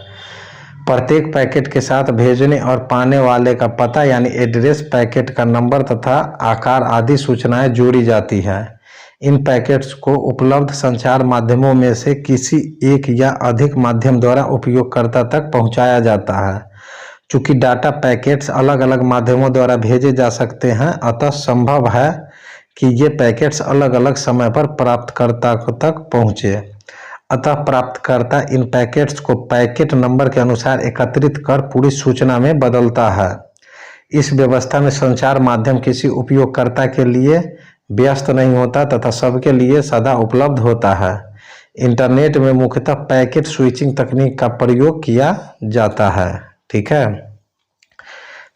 प्रत्येक पैकेट के साथ भेजने और पाने वाले का पता यानी एड्रेस, पैकेट का नंबर तथा आकार आदि सूचनाएं जोड़ी जाती है। इन पैकेट्स को उपलब्ध संचार माध्यमों में से किसी एक या अधिक माध्यम द्वारा उपयोगकर्ता तक पहुंचाया जाता है। चूंकि डाटा पैकेट्स अलग अलग माध्यमों द्वारा भेजे जा सकते हैं, अतः संभव है कि ये पैकेट्स अलग अलग समय पर प्राप्तकर्ता तक पहुँचे। अतः प्राप्तकर्ता इन पैकेट्स को पैकेट नंबर के अनुसार एकत्रित कर पूरी सूचना में बदलता है। इस व्यवस्था में संचार माध्यम किसी उपयोगकर्ता के लिए व्यस्त नहीं होता तथा सबके लिए सदा उपलब्ध होता है। इंटरनेट में मुख्यतः पैकेट स्विचिंग तकनीक का प्रयोग किया जाता है। ठीक है,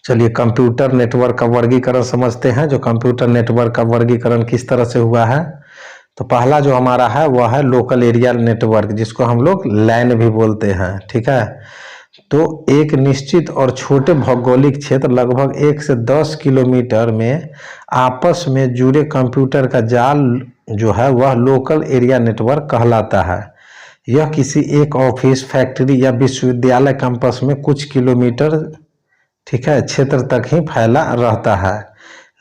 चलिए कंप्यूटर नेटवर्क का वर्गीकरण समझते हैं। जो कंप्यूटर नेटवर्क का वर्गीकरण किस तरह से हुआ है, तो पहला जो हमारा है वह है लोकल एरिया नेटवर्क, जिसको हम लोग लैन भी बोलते हैं। ठीक है, तो एक निश्चित और छोटे भौगोलिक क्षेत्र लगभग 1 से 10 किलोमीटर में आपस में जुड़े कंप्यूटर का जाल जो है वह लोकल एरिया नेटवर्क कहलाता है। यह किसी एक ऑफिस, फैक्ट्री या विश्वविद्यालय कैंपस में कुछ किलोमीटर, ठीक है, क्षेत्र तक ही फैला रहता है।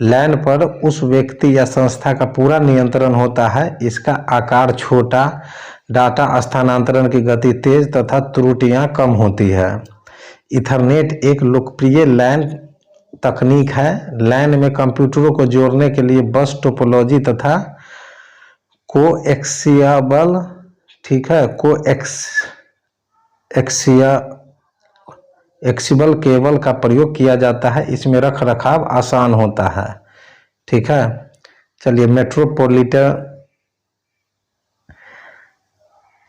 लैन पर उस व्यक्ति या संस्था का पूरा नियंत्रण होता है। इसका आकार छोटा, डाटा स्थानांतरण की गति तेज तथा त्रुटियां कम होती है। ईथरनेट एक लोकप्रिय लैन तकनीक है। लैन में कंप्यूटरों को जोड़ने के लिए बस टोपोलॉजी तथा कोएक्सियल, ठीक है, एक्सिबल केबल का प्रयोग किया जाता है। इसमें रख रखाव आसान होता है। ठीक है, चलिए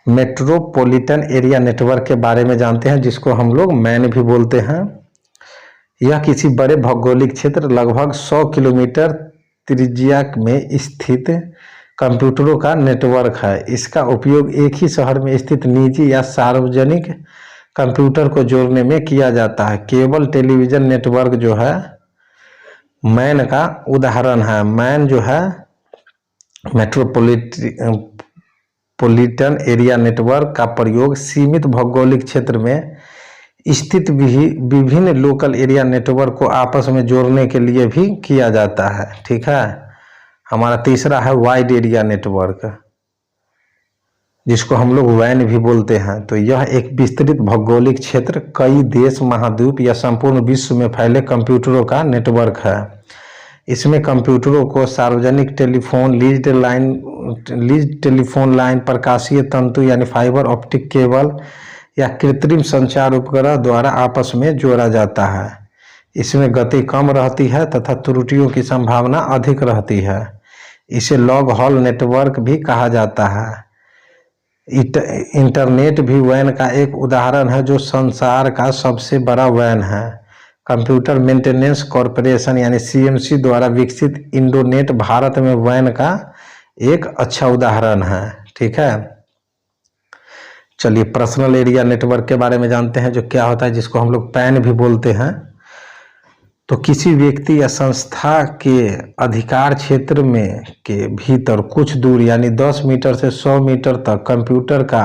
मेट्रोपॉलिटन एरिया नेटवर्क के बारे में जानते हैं, जिसको हम लोग मैन भी बोलते हैं। यह किसी बड़े भौगोलिक क्षेत्र लगभग 100 किलोमीटर त्रिज्या में स्थित कंप्यूटरों का नेटवर्क है। इसका उपयोग एक ही शहर में स्थित निजी या सार्वजनिक कंप्यूटर को जोड़ने में किया जाता है। केबल टेलीविजन नेटवर्क जो है मैन का उदाहरण है। मैन जो है मेट्रोपॉलिटन एरिया नेटवर्क का प्रयोग सीमित भौगोलिक क्षेत्र में स्थित विभिन्न लोकल एरिया नेटवर्क को आपस में जोड़ने के लिए भी किया जाता है। ठीक है, हमारा तीसरा है वाइड एरिया नेटवर्क, जिसको हम लोग वैन भी बोलते हैं। तो यह एक विस्तृत भौगोलिक क्षेत्र, कई देश, महाद्वीप या संपूर्ण विश्व में फैले कंप्यूटरों का नेटवर्क है। इसमें कंप्यूटरों को सार्वजनिक टेलीफोन, लीज टेलीफोन लाइन, प्रकाशीय तंतु यानी फाइबर ऑप्टिक केबल या कृत्रिम संचार उपग्रह द्वारा आपस में जोड़ा जाता है। इसमें गति कम रहती है तथा त्रुटियों की संभावना अधिक रहती है। इसे लॉन्ग हॉल नेटवर्क भी कहा जाता है। इंटरनेट भी वैन का एक उदाहरण है, जो संसार का सबसे बड़ा वैन है। कंप्यूटर मेंटेनेंस कॉरपोरेशन यानी सीएमसी द्वारा विकसित इंडोनेट भारत में वैन का एक अच्छा उदाहरण है। ठीक है, चलिए पर्सनल एरिया नेटवर्क के बारे में जानते हैं, जो क्या होता है, जिसको हम लोग पैन भी बोलते हैं। तो किसी व्यक्ति या संस्था के अधिकार क्षेत्र में के भीतर कुछ दूर यानी 10 मीटर से 100 मीटर तक कंप्यूटर का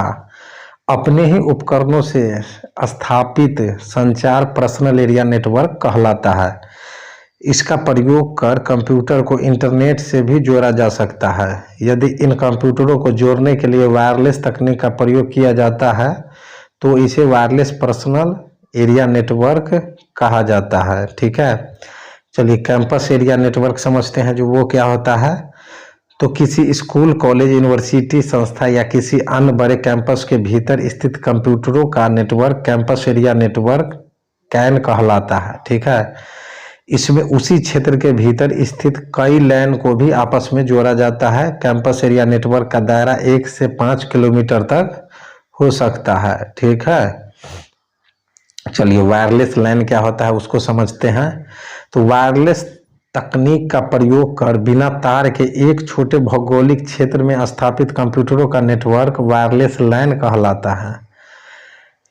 अपने ही उपकरणों से स्थापित संचार पर्सनल एरिया नेटवर्क कहलाता है। इसका प्रयोग कर कंप्यूटर को इंटरनेट से भी जोड़ा जा सकता है। यदि इन कंप्यूटरों को जोड़ने के लिए वायरलेस तकनीक का प्रयोग किया जाता है तो इसे वायरलेस पर्सनल एरिया नेटवर्क कहा जाता है। ठीक है, चलिए कैंपस एरिया नेटवर्क समझते हैं, जो वो क्या होता है। तो किसी स्कूल, कॉलेज, यूनिवर्सिटी, संस्था या किसी अन्य बड़े कैंपस के भीतर स्थित कंप्यूटरों का network campus area network can कहलाता है। ठीक है, इसमें उसी क्षेत्र के भीतर स्थित कई लैन को भी आपस में जोड़ा जाता है। कैंपस एरिया नेटवर्क का दायरा 1 से 5 किलोमीटर तक हो सकता है। ठीक है, चलिए वायरलेस लैन क्या होता है उसको समझते हैं। तो वायरलेस तकनीक का प्रयोग कर बिना तार के एक छोटे भौगोलिक क्षेत्र में स्थापित कंप्यूटरों का नेटवर्क वायरलेस लैन कहलाता है।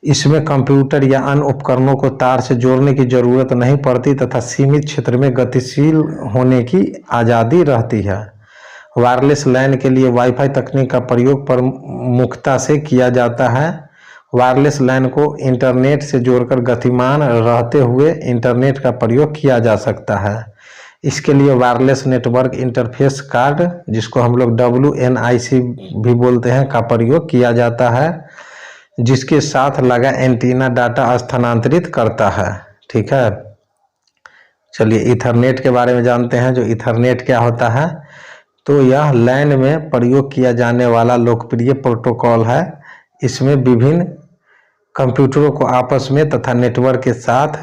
इसमें कंप्यूटर या अन्य उपकरणों को तार से जोड़ने की जरूरत नहीं पड़ती तथा सीमित क्षेत्र में गतिशील होने की आज़ादी रहती है। वायरलेस लैन के लिए वाईफाई तकनीक का प्रयोग प्रमुखता से किया जाता है। वायरलेस लैन को इंटरनेट से जोड़कर गतिमान रहते हुए इंटरनेट का प्रयोग किया जा सकता है। इसके लिए वायरलेस नेटवर्क इंटरफेस कार्ड, जिसको हम लोग WNIC भी बोलते हैं, का प्रयोग किया जाता है, जिसके साथ लगा एंटीना डाटा स्थानांतरित करता है। ठीक है। चलिए ईथरनेट के बारे में जानते हैं। जो ईथरनेट क्या होता है, तो यह लैन में प्रयोग किया जाने वाला लोकप्रिय प्रोटोकॉल है। इसमें विभिन्न कंप्यूटरों को आपस में तथा नेटवर्क के साथ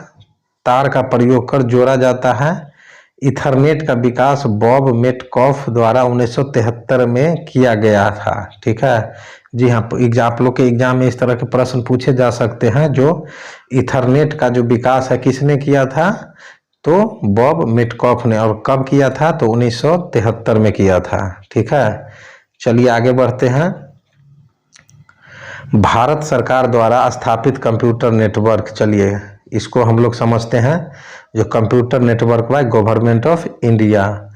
तार का प्रयोग कर जोड़ा जाता है। ईथरनेट का विकास बॉब मेटकॉफ द्वारा 1973 में किया गया था। ठीक है जी हाँ, आप लोग के एग्जाम में इस तरह के प्रश्न पूछे जा सकते हैं। जो ईथरनेट का जो विकास है किसने किया था, तो बॉब मेटकॉफ ने। और कब किया था, तो 1973 में किया था। ठीक है। चलिए आगे बढ़ते हैं। भारत सरकार द्वारा स्थापित कंप्यूटर नेटवर्क, चलिए इसको हम लोग समझते हैं। जो computer network by government of India,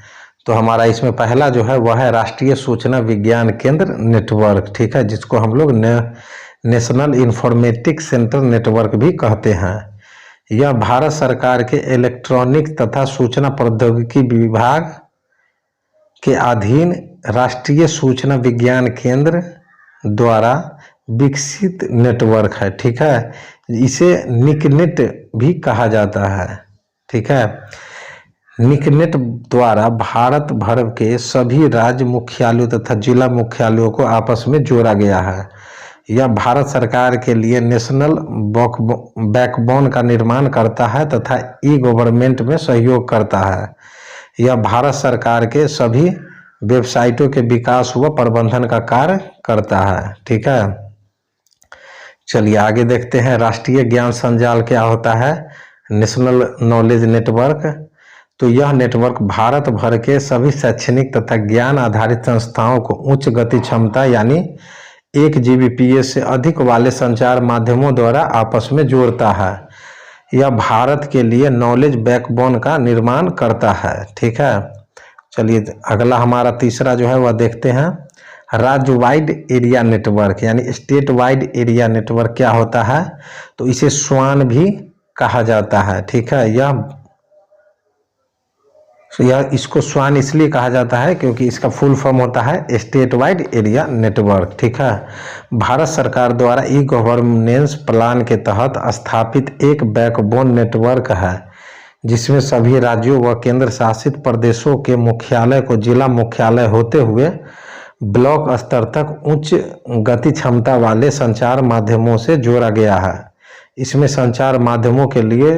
तो हमारा इसमें पहला जो है वह है राष्ट्रीय सूचना विज्ञान केंद्र नेटवर्क। ठीक है, जिसको हम लोग नेशनल इंफॉर्मेटिक्स सेंटर नेटवर्क भी कहते हैं। यह भारत सरकार के इलेक्ट्रॉनिक तथा सूचना प्रौद्योगिकी विभाग के अधीन राष्ट्रीय सूचना विज्ञान केंद्र द्वारा विकसित नेटवर्क है। ठीक है, इसे निकनेट भी कहा जाता है। ठीक है, निकनेट द्वारा भारत भर के सभी राज्य मुख्यालयों तथा जिला मुख्यालयों को आपस में जोड़ा गया है। यह भारत सरकार के लिए नेशनल बैकबोन का निर्माण करता है तथा ई गवर्नमेंट में सहयोग करता है। यह भारत सरकार के सभी वेबसाइटों के विकास व प्रबंधन का कार्य करता है। ठीक है। चलिए आगे देखते हैं। राष्ट्रीय ज्ञान संजाल क्या होता है, नेशनल नॉलेज नेटवर्क। तो यह नेटवर्क भारत भर के सभी शैक्षणिक तथा ज्ञान आधारित संस्थाओं को उच्च गति क्षमता यानी 1 Gbps से अधिक वाले संचार माध्यमों द्वारा आपस में जोड़ता है। यह भारत के लिए नॉलेज बैकबोन का निर्माण करता है। ठीक है। चलिए अगला हमारा तीसरा जो है वह देखते हैं। राज्य वाइड एरिया नेटवर्क यानी स्टेट वाइड एरिया नेटवर्क क्या होता है, तो इसे स्वान भी कहा जाता है। ठीक है, यह इसको स्वान इसलिए कहा जाता है क्योंकि इसका फुल फॉर्म होता है स्टेट वाइड एरिया नेटवर्क। ठीक है, भारत सरकार द्वारा ई गवर्नेंस प्लान के तहत स्थापित एक बैकबोन नेटवर्क है, जिसमें सभी राज्यों व केंद्र शासित प्रदेशों के मुख्यालय को जिला मुख्यालय होते हुए ब्लॉक स्तर तक उच्च गति क्षमता वाले संचार माध्यमों से जोड़ा गया है। इसमें संचार माध्यमों के लिए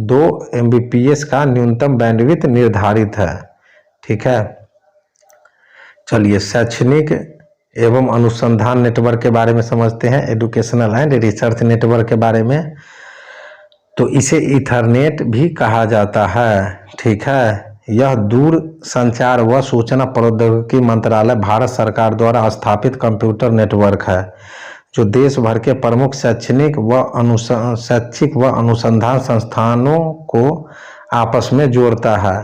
2 Mbps का न्यूनतम बैंडविड्थ निर्धारित है। ठीक है। चलिए शैक्षणिक एवं अनुसंधान नेटवर्क के बारे में समझते हैं, एजुकेशनल एंड रिसर्च नेटवर्क के बारे में। तो इसे ईथरनेट भी कहा जाता है। ठीक है, यह दूर संचार व सूचना प्रौद्योगिकी मंत्रालय भारत सरकार द्वारा स्थापित कंप्यूटर नेटवर्क है, जो देश भर के प्रमुख शैक्षणिक व अनुसंधान संस्थानों को आपस में जोड़ता है।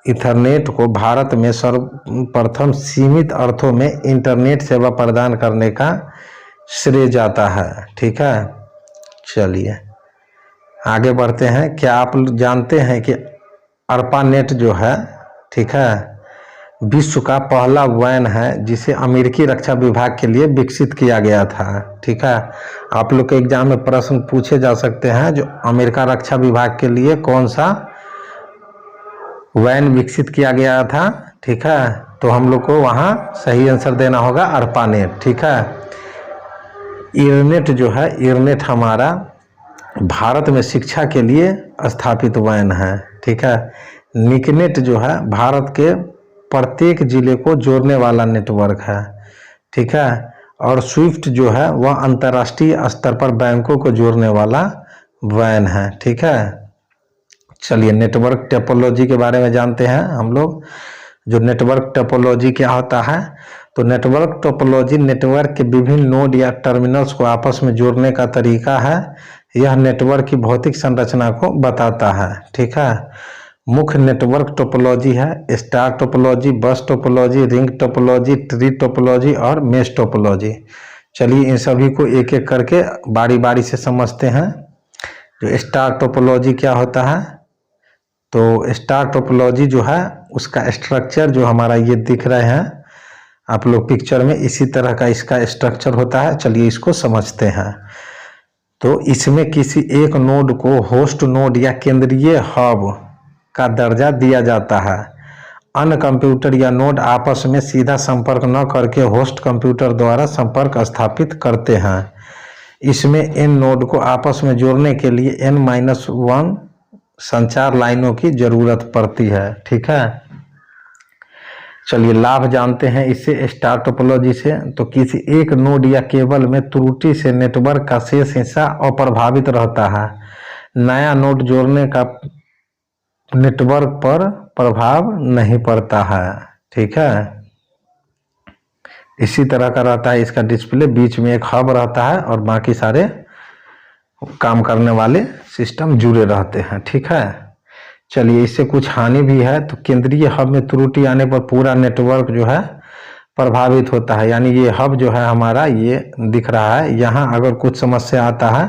ईथरनेट को भारत में सर्वप्रथम सीमित अर्थों में इंटरनेट सेवा प्रदान करने का श्रेय जाता है। ठीक है। चलिए आगे बढ़ते हैं। क्या आप जानते हैं कि ARPANET जो है, ठीक है, विश्व का पहला वैन है जिसे अमेरिकी रक्षा विभाग के लिए विकसित किया गया था। ठीक है, आप लोग के एग्जाम में प्रश्न पूछे जा सकते हैं, जो अमेरिका रक्षा विभाग के लिए कौन सा वैन विकसित किया गया था। ठीक है, तो हम लोग को वहाँ सही आंसर देना होगा ARPANET। ठीक है, ईरनेट जो है, ईरनेट हमारा भारत में शिक्षा के लिए स्थापित वैन है। ठीक है, निकनेट जो है भारत के प्रत्येक जिले को जोड़ने वाला नेटवर्क है। ठीक है, और स्विफ्ट जो है वह अंतर्राष्ट्रीय स्तर पर बैंकों को जोड़ने वाला वैन है। ठीक है, चलिए नेटवर्क टोपोलॉजी के बारे में जानते हैं हम लोग। जो नेटवर्क टोपोलॉजी क्या होता है, तो नेटवर्क टोपोलॉजी नेटवर्क के विभिन्न नोड या टर्मिनल्स को आपस में जोड़ने का तरीका है। यह नेटवर्क की भौतिक संरचना को बताता है। ठीक है, मुख्य नेटवर्क टोपोलॉजी है स्टार टोपोलॉजी, बस topology, ring topology, tree topology और मेश टोपोलॉजी। चलिए इन सभी को एक एक करके बारी बारी से समझते हैं। जो स्टार टोपोलॉजी क्या होता है, तो स्टार टोपोलॉजी जो है उसका स्ट्रक्चर जो हमारा ये दिख रहे हैं आप लोग पिक्चर में, इसी तरह का इसका स्ट्रक्चर होता है। चलिए इसको समझते हैं। तो इसमें किसी एक नोड को होस्ट नोड या केंद्रीय हब का दर्जा दिया जाता है। अन्य कंप्यूटर या नोड आपस में सीधा संपर्क न करके होस्ट कंप्यूटर द्वारा संपर्क स्थापित करते हैं। इसमें n नोड को आपस में जोड़ने के लिए n-1 संचार लाइनों की जरूरत पड़ती है। ठीक है, चलिए लाभ जानते हैं इससे स्टार टोपोलॉजी से। तो किसी एक नोड या केबल में त्रुटि से नेटवर्क का शेष हिस्सा अप्रभावित रहता है। नया नोड जोड़ने का नेटवर्क पर प्रभाव नहीं पड़ता है। ठीक है, इसी तरह का रहता है इसका डिस्प्ले, बीच में एक हब रहता है और बाकी सारे काम करने वाले सिस्टम जुड़े रहते हैं। ठीक है, चलिए इससे कुछ हानि भी है। तो केंद्रीय हब में त्रुटि आने पर पूरा नेटवर्क जो है प्रभावित होता है। यानी ये हब जो है हमारा ये दिख रहा है, यहाँ अगर कुछ समस्या आता है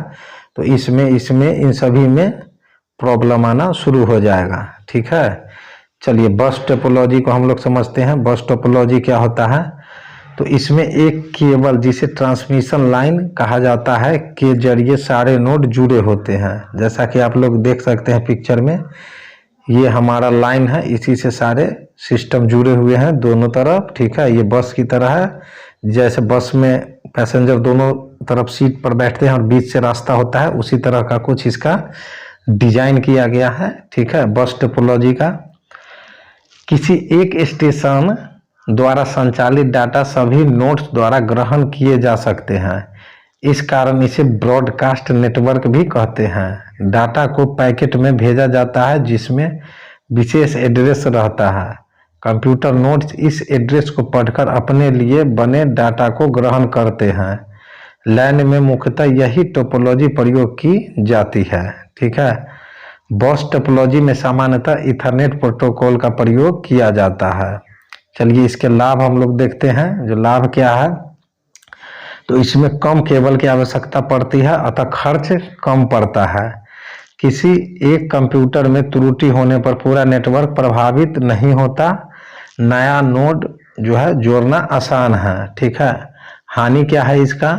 तो इसमें इन सभी में प्रॉब्लम आना शुरू हो जाएगा। ठीक है, चलिए बस टोपोलॉजी को हम लोग समझते हैं। बस टोपोलॉजी क्या होता है, तो इसमें एक केबल जिसे ट्रांसमिशन लाइन कहा जाता है के जरिए सारे नोड जुड़े होते हैं। जैसा कि आप लोग देख सकते हैं पिक्चर में, ये हमारा लाइन है, इसी से सारे सिस्टम जुड़े हुए हैं दोनों तरफ। ठीक है, ये बस की तरह है, जैसे बस में पैसेंजर दोनों तरफ सीट पर बैठते हैं और बीच से रास्ता होता है, उसी तरह का कुछ इसका डिजाइन किया गया है। ठीक है, बस टोपोलॉजी का। किसी एक स्टेशन द्वारा संचालित डाटा सभी नोड्स द्वारा ग्रहण किए जा सकते हैं, इस कारण इसे ब्रॉडकास्ट नेटवर्क भी कहते हैं। डाटा को पैकेट में भेजा जाता है जिसमें विशेष एड्रेस रहता है। कंप्यूटर नोड्स इस एड्रेस को पढ़कर अपने लिए बने डाटा को ग्रहण करते हैं। लैन में मुख्यतः यही टोपोलॉजी प्रयोग की जाती है। ठीक है, बस टोपोलॉजी में सामान्यतः ईथरनेट प्रोटोकॉल का प्रयोग किया जाता है। चलिए इसके लाभ हम लोग देखते हैं। जो लाभ क्या है, तो इसमें कम केबल की आवश्यकता पड़ती है, अतः खर्च कम पड़ता है। किसी एक कंप्यूटर में त्रुटि होने पर पूरा नेटवर्क प्रभावित नहीं होता। नया नोड जो है जोड़ना आसान है। ठीक है, हानि क्या है इसका,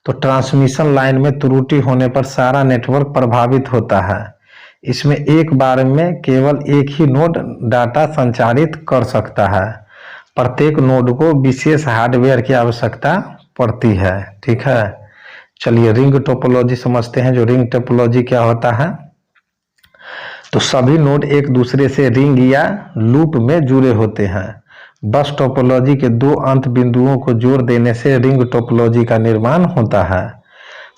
तो ट्रांसमिशन लाइन में त्रुटि होने पर सारा नेटवर्क प्रभावित होता है। इसमें एक बार में केवल एक ही नोड डाटा संचारित कर सकता है। प्रत्येक नोड को विशेष हार्डवेयर की आवश्यकता पड़ती है। ठीक है, चलिए रिंग टोपोलॉजी समझते हैं। जो रिंग टोपोलॉजी क्या होता है, तो सभी नोड एक दूसरे से रिंग या लूप में जुड़े होते हैं। बस टोपोलॉजी के दो अंत बिंदुओं को जोड़ देने से रिंग टोपोलॉजी का निर्माण होता है।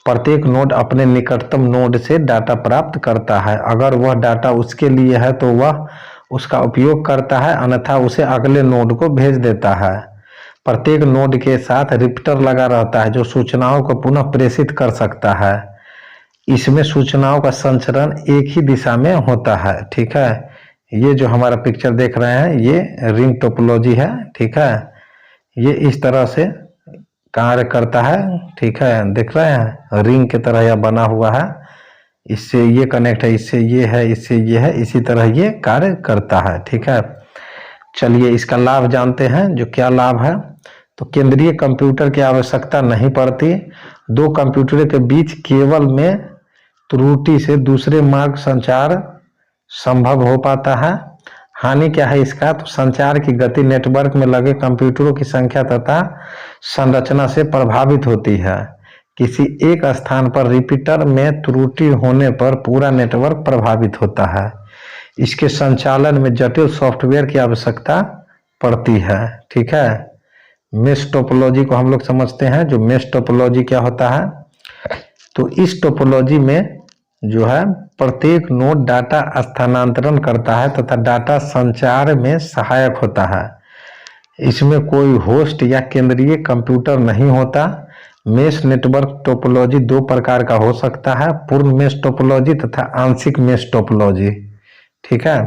प्रत्येक नोड अपने निकटतम नोड से डाटा प्राप्त करता है। अगर वह डाटा उसके लिए है तो वह उसका उपयोग करता है, अन्यथा उसे अगले नोड को भेज देता है। प्रत्येक नोड के साथ रिपीटर लगा रहता है जो सूचनाओं को पुनः प्रेषित कर सकता है। इसमें सूचनाओं का संचरण एक ही दिशा में होता है। ठीक है, ये जो हमारा पिक्चर देख रहे हैं ये रिंग टोपोलॉजी है। ठीक है, ये इस तरह से कार्य करता है। ठीक है, देख रहे हैं रिंग की तरह यह बना हुआ है, इससे ये कनेक्ट है, इससे ये है, इससे ये है, इसी तरह ये कार्य करता है। ठीक है, चलिए इसका लाभ जानते हैं। जो क्या लाभ है, तो केंद्रीय कंप्यूटर की आवश्यकता नहीं पड़ती। दो कंप्यूटर के बीच केवल में त्रुटि से दूसरे मार्ग संचार संभव हो पाता है। हानि क्या है इसका, तो संचार की गति नेटवर्क में लगे कंप्यूटरों की संख्या तथा संरचना से प्रभावित होती है। किसी एक स्थान पर रिपीटर में त्रुटि होने पर पूरा नेटवर्क प्रभावित होता है। इसके संचालन में जटिल सॉफ्टवेयर की आवश्यकता पड़ती है। ठीक है, मेश टोपोलॉजी को हम लोग समझते हैं। जो मेश टोपोलॉजी क्या होता है, तो इस टोपोलॉजी में जो है प्रत्येक नोड डाटा स्थानांतरण करता है तथा डाटा संचार में सहायक होता है। इसमें कोई होस्ट या केंद्रीय कंप्यूटर नहीं होता। मेश नेटवर्क टोपोलॉजी दो प्रकार का हो सकता है, पूर्ण मेश टोपोलॉजी तथा आंशिक मेश टोपोलॉजी। ठीक है,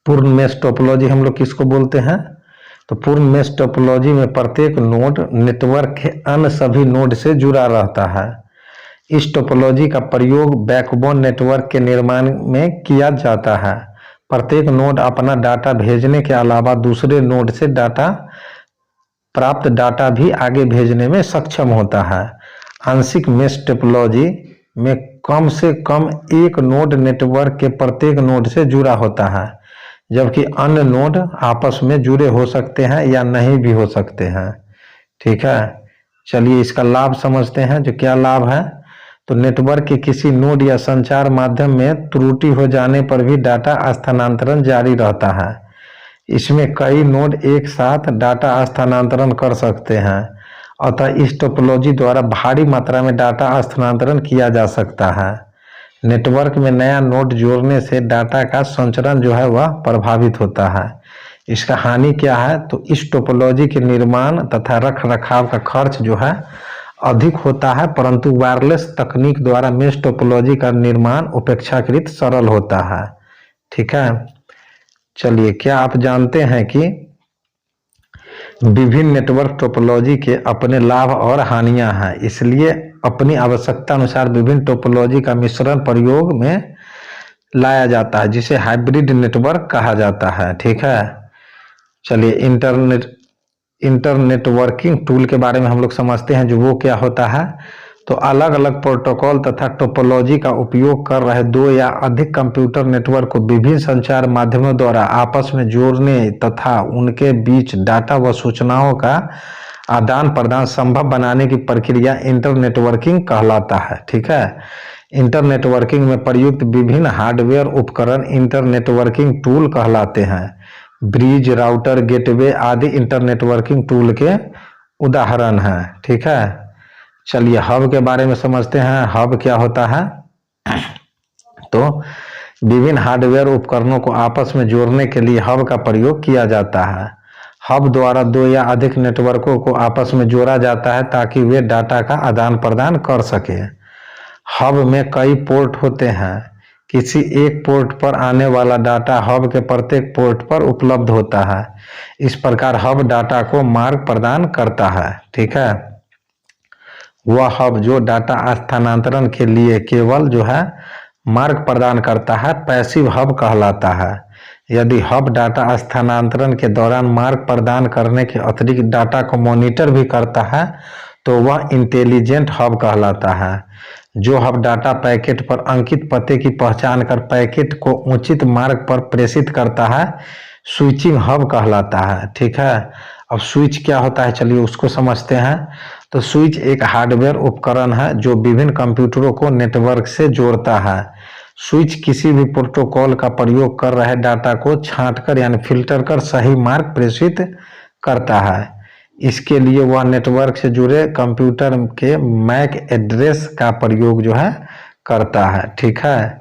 पूर्ण मेश टोपोलॉजी हम लोग किसको बोलते हैं, तो पूर्ण मेश टोपोलॉजी में प्रत्येक नोड नेटवर्क के अन्य सभी नोड से जुड़ा रहता है। इस टोपोलॉजी का प्रयोग बैकबोन नेटवर्क के निर्माण में किया जाता है। प्रत्येक नोड अपना डाटा भेजने के अलावा दूसरे नोड से प्राप्त डाटा भी आगे भेजने में सक्षम होता है। आंशिक मेश टोपोलॉजी में कम से कम एक नोड नेटवर्क के प्रत्येक नोड से जुड़ा होता है, जबकि अन्य नोड आपस में जुड़े हो सकते हैं या नहीं भी हो सकते हैं। ठीक है, चलिए इसका लाभ समझते हैं। जो क्या लाभ है, तो नेटवर्क के किसी नोड या संचार माध्यम में त्रुटि हो जाने पर भी डाटा स्थानांतरण जारी रहता है। इसमें कई नोड एक साथ डाटा स्थानांतरण कर सकते हैं, अतः इस टोपोलॉजी द्वारा भारी मात्रा में डाटा स्थानांतरण किया जा सकता है। नेटवर्क में नया नोड जोड़ने से डाटा का संचरण जो है वह प्रभावित होता है। इसका हानि क्या है, तो इस टोपोलॉजी के निर्माण तथा रख रखाव का खर्च जो है अधिक होता है, परंतु वायरलेस तकनीक द्वारा मेश टोपोलॉजी का निर्माण अपेक्षाकृत सरल होता है। ठीक है, चलिए क्या आप जानते हैं कि विभिन्न नेटवर्क टोपोलॉजी के अपने लाभ और हानियां हैं, इसलिए अपनी आवश्यकता अनुसार विभिन्न टोपोलॉजी का मिश्रण प्रयोग में लाया जाता है, जिसे हाइब्रिड नेटवर्क कहा जाता है। ठीक है, चलिए इंटरनेटवर्किंग टूल के बारे में हम लोग समझते हैं। जो वो क्या होता है, तो अलग अलग प्रोटोकॉल तथा टोपोलॉजी का उपयोग कर रहे दो या अधिक कंप्यूटर नेटवर्क को विभिन्न संचार माध्यमों द्वारा आपस में जोड़ने तथा उनके बीच डाटा व सूचनाओं का आदान प्रदान संभव बनाने की प्रक्रिया इंटरनेटवर्किंग कहलाता है। ठीक है, इंटरनेटवर्किंग में प्रयुक्त विभिन्न हार्डवेयर उपकरण इंटरनेटवर्किंग टूल कहलाते हैं। ब्रिज, राउटर, गेटवे आदि इंटरनेटवर्किंग टूल के उदाहरण हैं। ठीक है, चलिए हब के बारे में समझते हैं। हब क्या होता है, तो विभिन्न हार्डवेयर उपकरणों को आपस में जोड़ने के लिए हब का प्रयोग किया जाता है। हब द्वारा दो या अधिक नेटवर्कों को आपस में जोड़ा जाता है ताकि वे डाटा का आदान प्रदान कर सके। हब में कई पोर्ट होते हैं। किसी एक पोर्ट पर आने वाला डाटा हब के प्रत्येक पोर्ट पर उपलब्ध होता है। इस प्रकार हब डाटा को मार्ग प्रदान करता है। ठीक है, वह हब जो डाटा स्थानांतरण के लिए केवल जो है मार्ग प्रदान करता है पैसिव हब कहलाता है। यदि हब डाटा स्थानांतरण के दौरान मार्ग प्रदान करने के अतिरिक्त डाटा को मॉनिटर भी करता है तो वह इंटेलिजेंट हब कहलाता है। जो हब डाटा पैकेट पर अंकित पते की पहचान कर पैकेट को उचित मार्ग पर प्रेषित करता है स्विचिंग हब कहलाता है। ठीक है, अब स्विच क्या होता है, चलिए उसको समझते हैं। तो स्विच एक हार्डवेयर उपकरण है जो विभिन्न कंप्यूटरों को नेटवर्क से जोड़ता है। स्विच किसी भी प्रोटोकॉल का प्रयोग कर रहे डाटा को छांटकर यानी फिल्टर कर सही मार्ग प्रेषित करता है। इसके लिए वह नेटवर्क से जुड़े कंप्यूटर के मैक एड्रेस का प्रयोग जो है करता है। ठीक है,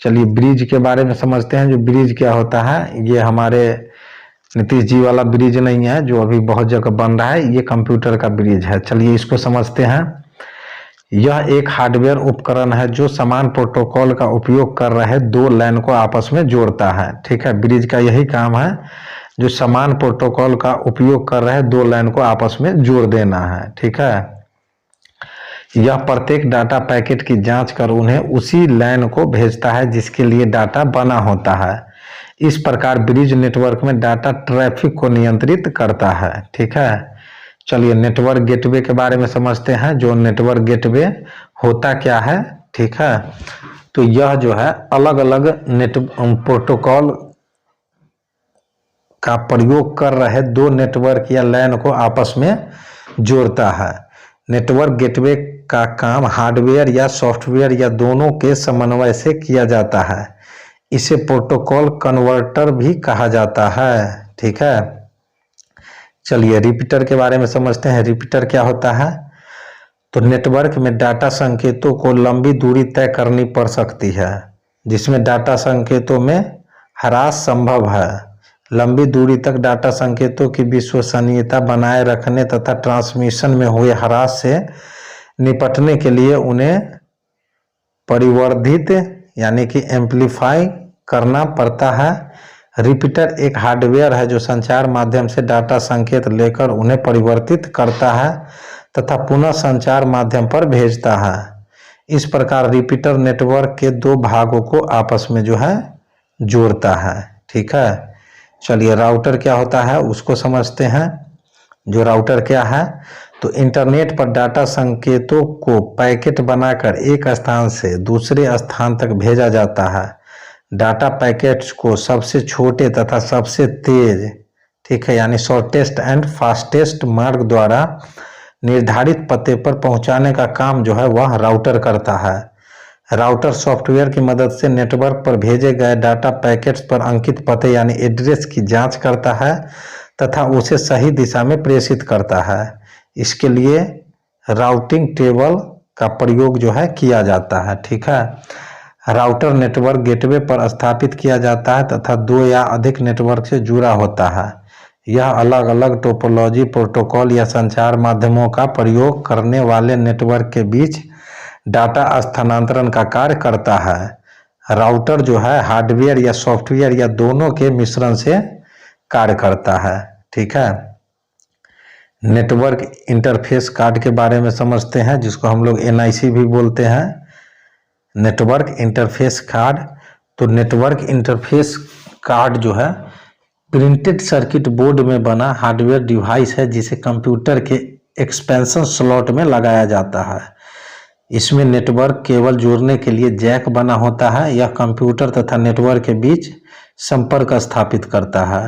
चलिए ब्रिज के बारे में समझते हैं। जो ब्रिज क्या होता है, ये हमारे नीतीश जी वाला ब्रिज नहीं है जो अभी बहुत जगह बन रहा है, ये कंप्यूटर का ब्रिज है। चलिए इसको समझते हैं। यह एक हार्डवेयर उपकरण है जो समान प्रोटोकॉल का उपयोग कर रहे दो लाइन को आपस में जोड़ता है। ठीक है, ब्रिज का यही काम है, जो समान प्रोटोकॉल का उपयोग कर रहे दो लाइन को आपस में जोड़ देना है। ठीक है, यह प्रत्येक डाटा पैकेट की जांच कर उन्हें उसी लाइन को भेजता है जिसके लिए डाटा बना होता है। इस प्रकार ब्रिज नेटवर्क में डाटा ट्रैफिक को नियंत्रित करता है। ठीक है, चलिए नेटवर्क गेटवे के बारे में समझते हैं। जो नेटवर्क गेटवे होता क्या है, ठीक है, तो यह जो है अलग अलग प्रोटोकॉल का प्रयोग कर रहे दो नेटवर्क या लैन को आपस में जोड़ता है। नेटवर्क गेटवे का काम हार्डवेयर या सॉफ्टवेयर या दोनों के समन्वय से किया जाता है। इसे प्रोटोकॉल कन्वर्टर भी कहा जाता है। ठीक है, चलिए रिपीटर के बारे में समझते हैं। रिपीटर क्या होता है? तो नेटवर्क में डाटा संकेतों को लंबी दूरी तय करनी पड़ सकती है, जिसमें डाटा संकेतों में ह्रास संभव है। लंबी दूरी तक डाटा संकेतों की विश्वसनीयता बनाए रखने तथा ट्रांसमिशन में हुए ह्रास से निपटने के लिए उन्हें परिवर्धित यानी कि एम्पलीफाई करना पड़ता है। रिपीटर एक हार्डवेयर है जो संचार माध्यम से डाटा संकेत लेकर उन्हें परिवर्तित करता है तथा पुनः संचार माध्यम पर भेजता है। इस प्रकार रिपीटर नेटवर्क के दो भागों को आपस में जो है जोड़ता है। ठीक है, चलिए राउटर क्या होता है उसको समझते हैं। जो राउटर क्या है, तो इंटरनेट पर डाटा संकेतों को पैकेट बनाकर एक स्थान से दूसरे स्थान तक भेजा जाता है। डाटा पैकेट्स को सबसे छोटे तथा सबसे तेज, ठीक है, यानी शॉर्टेस्ट एंड फास्टेस्ट मार्ग द्वारा निर्धारित पते पर पहुंचाने का काम जो है वह राउटर करता है। राउटर सॉफ्टवेयर की मदद से नेटवर्क पर भेजे गए डाटा पैकेट्स पर अंकित पते यानी एड्रेस की जांच करता है तथा उसे सही दिशा में प्रेषित करता है। इसके लिए राउटिंग टेबल का प्रयोग जो है किया जाता है। ठीक है, राउटर नेटवर्क गेटवे पर स्थापित किया जाता है तथा दो या अधिक नेटवर्क से जुड़ा होता है। यह अलग अलग टोपोलॉजी, प्रोटोकॉल या संचार माध्यमों का प्रयोग करने वाले नेटवर्क के बीच डाटा स्थानांतरण का कार्य करता है। राउटर जो है हार्डवेयर या सॉफ्टवेयर या दोनों के मिश्रण से कार्य करता है। ठीक है, नेटवर्क इंटरफेस कार्ड के बारे में समझते हैं, जिसको हम लोग NIC भी बोलते हैं, नेटवर्क इंटरफेस कार्ड। तो नेटवर्क इंटरफेस कार्ड जो है प्रिंटेड सर्किट बोर्ड में बना हार्डवेयर डिवाइस है जिसे कंप्यूटर के एक्सपेंशन स्लॉट में लगाया जाता है। इसमें नेटवर्क केबल जोड़ने के लिए जैक बना होता है। यह कंप्यूटर तथा नेटवर्क के बीच संपर्क स्थापित करता है।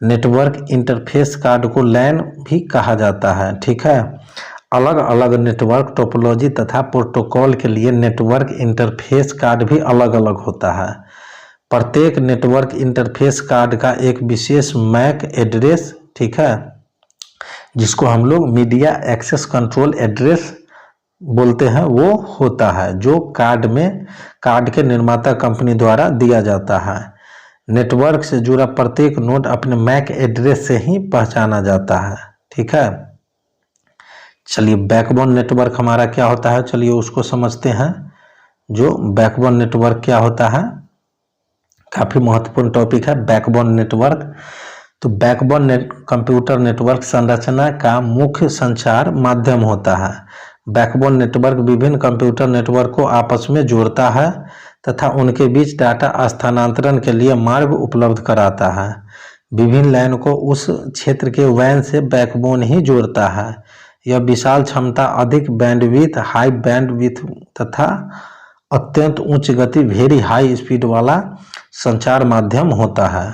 नेटवर्क इंटरफेस कार्ड को LAN भी कहा जाता है। ठीक है, अलग अलग नेटवर्क टोपोलॉजी तथा प्रोटोकॉल के लिए नेटवर्क इंटरफेस कार्ड भी अलग अलग होता है। प्रत्येक नेटवर्क इंटरफेस कार्ड का एक विशेष मैक एड्रेस, ठीक है, जिसको हम लोग मीडिया एक्सेस कंट्रोल एड्रेस बोलते हैं, वो होता है, जो कार्ड के निर्माता कंपनी द्वारा दिया जाता है। नेटवर्क से जुड़ा प्रत्येक नोड अपने मैक एड्रेस से ही पहचाना जाता है। ठीक है, चलिए बैकबोन नेटवर्क हमारा क्या होता है, चलिए उसको समझते हैं। जो बैकबोन नेटवर्क क्या होता है, काफ़ी महत्वपूर्ण टॉपिक है बैकबोन नेटवर्क। तो बैकबोन कंप्यूटर नेटवर्क संरचना का मुख्य संचार माध्यम होता है। बैकबोन नेटवर्क विभिन्न कंप्यूटर नेटवर्क को आपस में जोड़ता है तथा उनके बीच डाटा स्थानांतरण के लिए मार्ग उपलब्ध कराता है। विभिन्न लाइन को उस क्षेत्र के वैन से बैकबोन ही जोड़ता है। यह विशाल क्षमता, अधिक बैंडविड्थ, हाई बैंडविड्थ तथा अत्यंत उच्च गति, वेरी हाई स्पीड वाला संचार माध्यम होता है।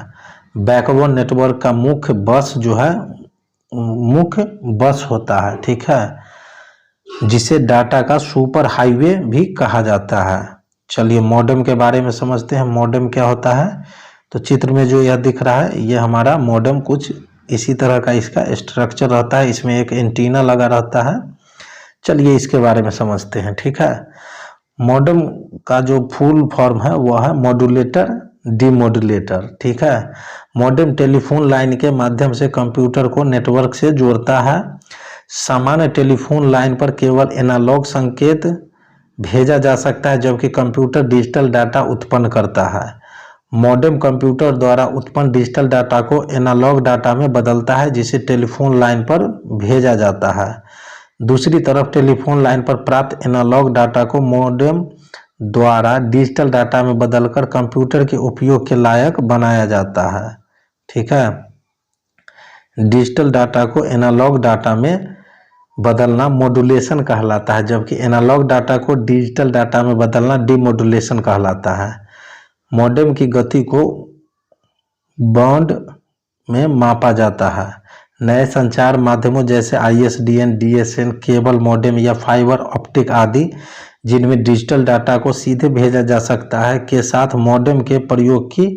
बैकबोन नेटवर्क का मुख्य बस होता है। ठीक है, जिसे डाटा का सुपर हाईवे भी कहा जाता है। चलिए मॉडेम के बारे में समझते हैं। मॉडेम क्या होता है, तो चित्र में जो यह दिख रहा है ये हमारा मॉडेम कुछ इसी तरह का इसका स्ट्रक्चर रहता है। इसमें एक एंटीना लगा रहता है। चलिए इसके बारे में समझते हैं। ठीक है, मॉडेम का जो फुल फॉर्म है वह है मॉड्यूलेटर डीमॉड्यूलेटर। ठीक है, मॉडेम टेलीफोन लाइन के माध्यम से कंप्यूटर को नेटवर्क से जोड़ता है। सामान्य टेलीफोन लाइन पर केवल एनालॉग संकेत भेजा जा सकता है, जबकि कंप्यूटर डिजिटल डाटा उत्पन्न करता है। मॉडेम कंप्यूटर द्वारा उत्पन्न डिजिटल डाटा को एनालॉग डाटा में बदलता है, जिसे टेलीफोन लाइन पर भेजा जाता है। दूसरी तरफ टेलीफोन लाइन पर प्राप्त एनालॉग डाटा को मॉडेम द्वारा डिजिटल डाटा में बदलकर कंप्यूटर के उपयोग के लायक बनाया जाता है। ठीक है, डिजिटल डाटा को एनालॉग डाटा में बदलना मॉड्यूलेशन कहलाता है, जबकि एनालॉग डाटा को डिजिटल डाटा में बदलना डीमॉड्यूलेशन कहलाता है। मॉडेम की गति को बाउंड में मापा जाता है। नए संचार माध्यमों जैसे ISDN, DSN, केबल मॉडेम या फाइबर ऑप्टिक आदि, जिनमें डिजिटल डाटा को सीधे भेजा जा सकता है, के साथ मॉडेम के प्रयोग की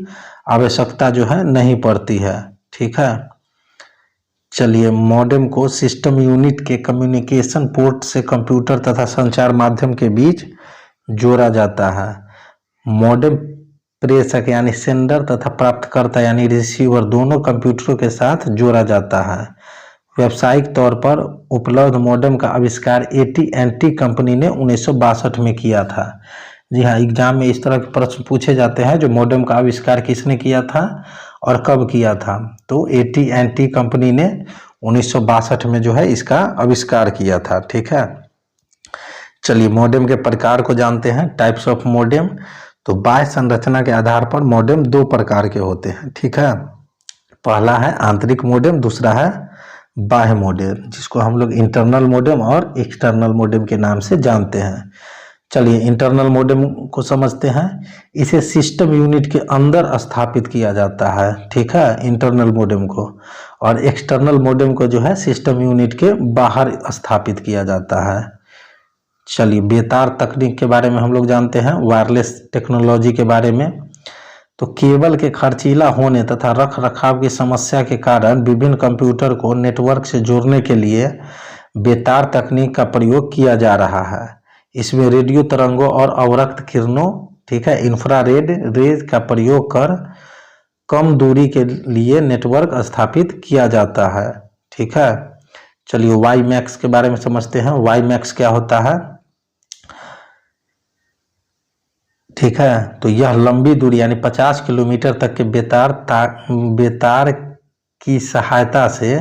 आवश्यकता जो है नहीं पड़ती है। ठीक है, चलिए, मॉडेम को सिस्टम यूनिट के कम्युनिकेशन पोर्ट से कंप्यूटर तथा संचार माध्यम के बीच जोड़ा जाता है। मॉडेम प्रेषक यानी सेंडर तथा प्राप्तकर्ता यानी रिसीवर दोनों कंप्यूटरों के साथ जोड़ा जाता है। व्यावसायिक तौर पर उपलब्ध मॉडेम का आविष्कार AT&T कंपनी ने 1962 में किया था। जी हाँ, एग्जाम में इस तरह के प्रश्न पूछे जाते हैं, जो मॉडेम का आविष्कार किसने किया था और कब किया था। तो AT&T कंपनी ने 1962 में जो है इसका आविष्कार किया था। ठीक है, चलिए मॉडेम के प्रकार को जानते हैं, टाइप्स ऑफ मॉडेम। तो बाह्य संरचना के आधार पर मॉडेम दो प्रकार के होते हैं। ठीक है, पहला है आंतरिक मॉडेम, दूसरा है बाह्य मॉडेम, जिसको हम लोग इंटरनल मॉडेम और एक्सटर्नल मॉडेम के नाम से जानते हैं। चलिए इंटरनल मॉडेम को समझते हैं। इसे सिस्टम यूनिट के अंदर स्थापित किया जाता है। ठीक है, इंटरनल मॉडेम को, और एक्सटर्नल मॉडेम को जो है सिस्टम यूनिट के बाहर स्थापित किया जाता है। चलिए बेतार तकनीक के बारे में हम लोग जानते हैं, वायरलेस टेक्नोलॉजी के बारे में। तो केबल के खर्चीला होने तथा रख रखाव की समस्या के कारण विभिन्न कंप्यूटर को नेटवर्क से जोड़ने के लिए बेतार तकनीक का प्रयोग किया जा रहा है। इसमें रेडियो तरंगों और अवरक्त किरणों, ठीक है, इंफ्रारेड रेज का प्रयोग कर कम दूरी के लिए नेटवर्क स्थापित किया जाता है। ठीक है, चलिए वाईमैक्स के बारे में समझते हैं। वाईमैक्स क्या होता है? ठीक है, तो यह लंबी दूरी यानी 50 किलोमीटर तक के बेतार की सहायता से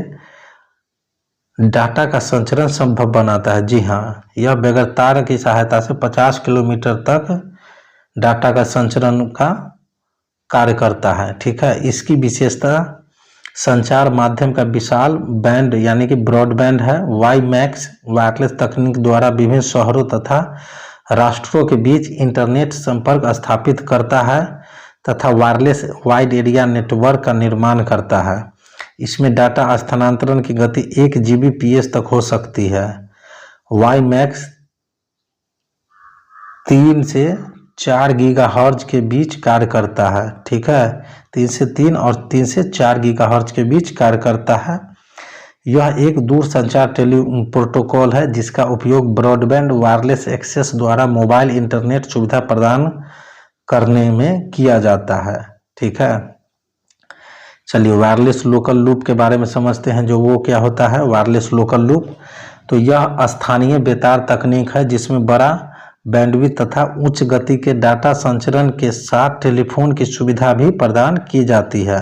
डाटा का संचरण संभव बनाता है। जी हाँ, यह बगैर तार की सहायता से 50 किलोमीटर तक डाटा का संचरण का कार्य करता है। ठीक है, इसकी विशेषता संचार माध्यम का विशाल बैंड यानी कि ब्रॉडबैंड है। वाईमैक्स वायरलेस तकनीक द्वारा विभिन्न शहरों तथा राष्ट्रों के बीच इंटरनेट संपर्क स्थापित करता है तथा वायरलेस वाइड एरिया नेटवर्क का निर्माण करता है। इसमें डाटा स्थानांतरण की गति 1 Gbps तक हो सकती है। वाईमैक्स 3 से 4 गीगाहर्ट्ज के बीच कार्य करता है। ठीक है, 3 से 3 और 3 से 4 गीगाहर्ट्ज के बीच कार्य करता है। यह एक दूर संचार प्रोटोकॉल है जिसका उपयोग ब्रॉडबैंड वायरलेस एक्सेस द्वारा मोबाइल इंटरनेट सुविधा प्रदान करने में किया जाता है। ठीक है, चलिए वायरलेस लोकल लूप के बारे में समझते हैं। जो वो क्या होता है वायरलेस लोकल लूप? तो यह स्थानीय बेतार तकनीक है जिसमें बड़ा बैंडविड्थ तथा उच्च गति के डाटा संचरण के साथ टेलीफोन की सुविधा भी प्रदान की जाती है।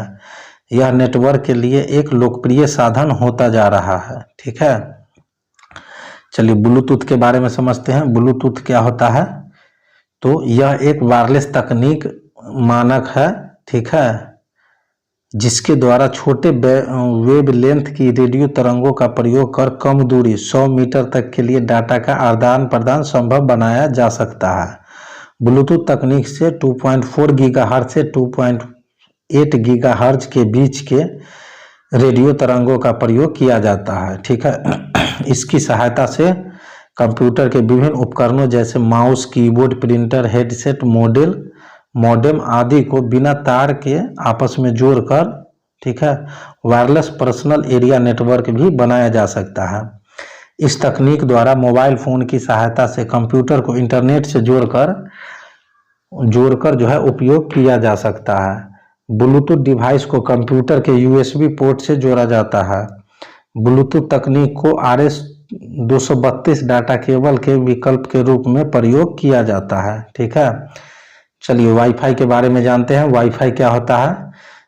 यह नेटवर्क के लिए एक लोकप्रिय साधन होता जा रहा है। ठीक है, चलिए ब्लूटूथ के बारे में समझते हैं। ब्लूटूथ क्या होता है? तो यह एक वायरलेस तकनीक मानक है। ठीक है, जिसके द्वारा छोटे वेवलेंथ की रेडियो तरंगों का प्रयोग कर कम दूरी 100 मीटर तक के लिए डाटा का आदान प्रदान संभव बनाया जा सकता है। ब्लूटूथ तकनीक से 2.4 गीगाहर्ट्ज से 2.8 गीगाहर्ट्ज के बीच के रेडियो तरंगों का प्रयोग किया जाता है। ठीक है, इसकी सहायता से कंप्यूटर के विभिन्न उपकरणों जैसे mouse, keyboard, printer, headset, modem आदि को बिना तार के आपस में जोड़कर, ठीक है, वायरलेस पर्सनल एरिया नेटवर्क भी बनाया जा सकता है। इस तकनीक द्वारा मोबाइल फोन की सहायता से कंप्यूटर को इंटरनेट से जोड़कर जो है उपयोग किया जा सकता है। ब्लूटूथ डिवाइस को कंप्यूटर के USB पोर्ट से जोड़ा जाता है। ब्लूटूथ तकनीक को RS-232 डाटा केबल के विकल्प के रूप में प्रयोग किया जाता है। ठीक है, चलिए वाईफाई के बारे में जानते हैं। वाईफाई क्या होता है?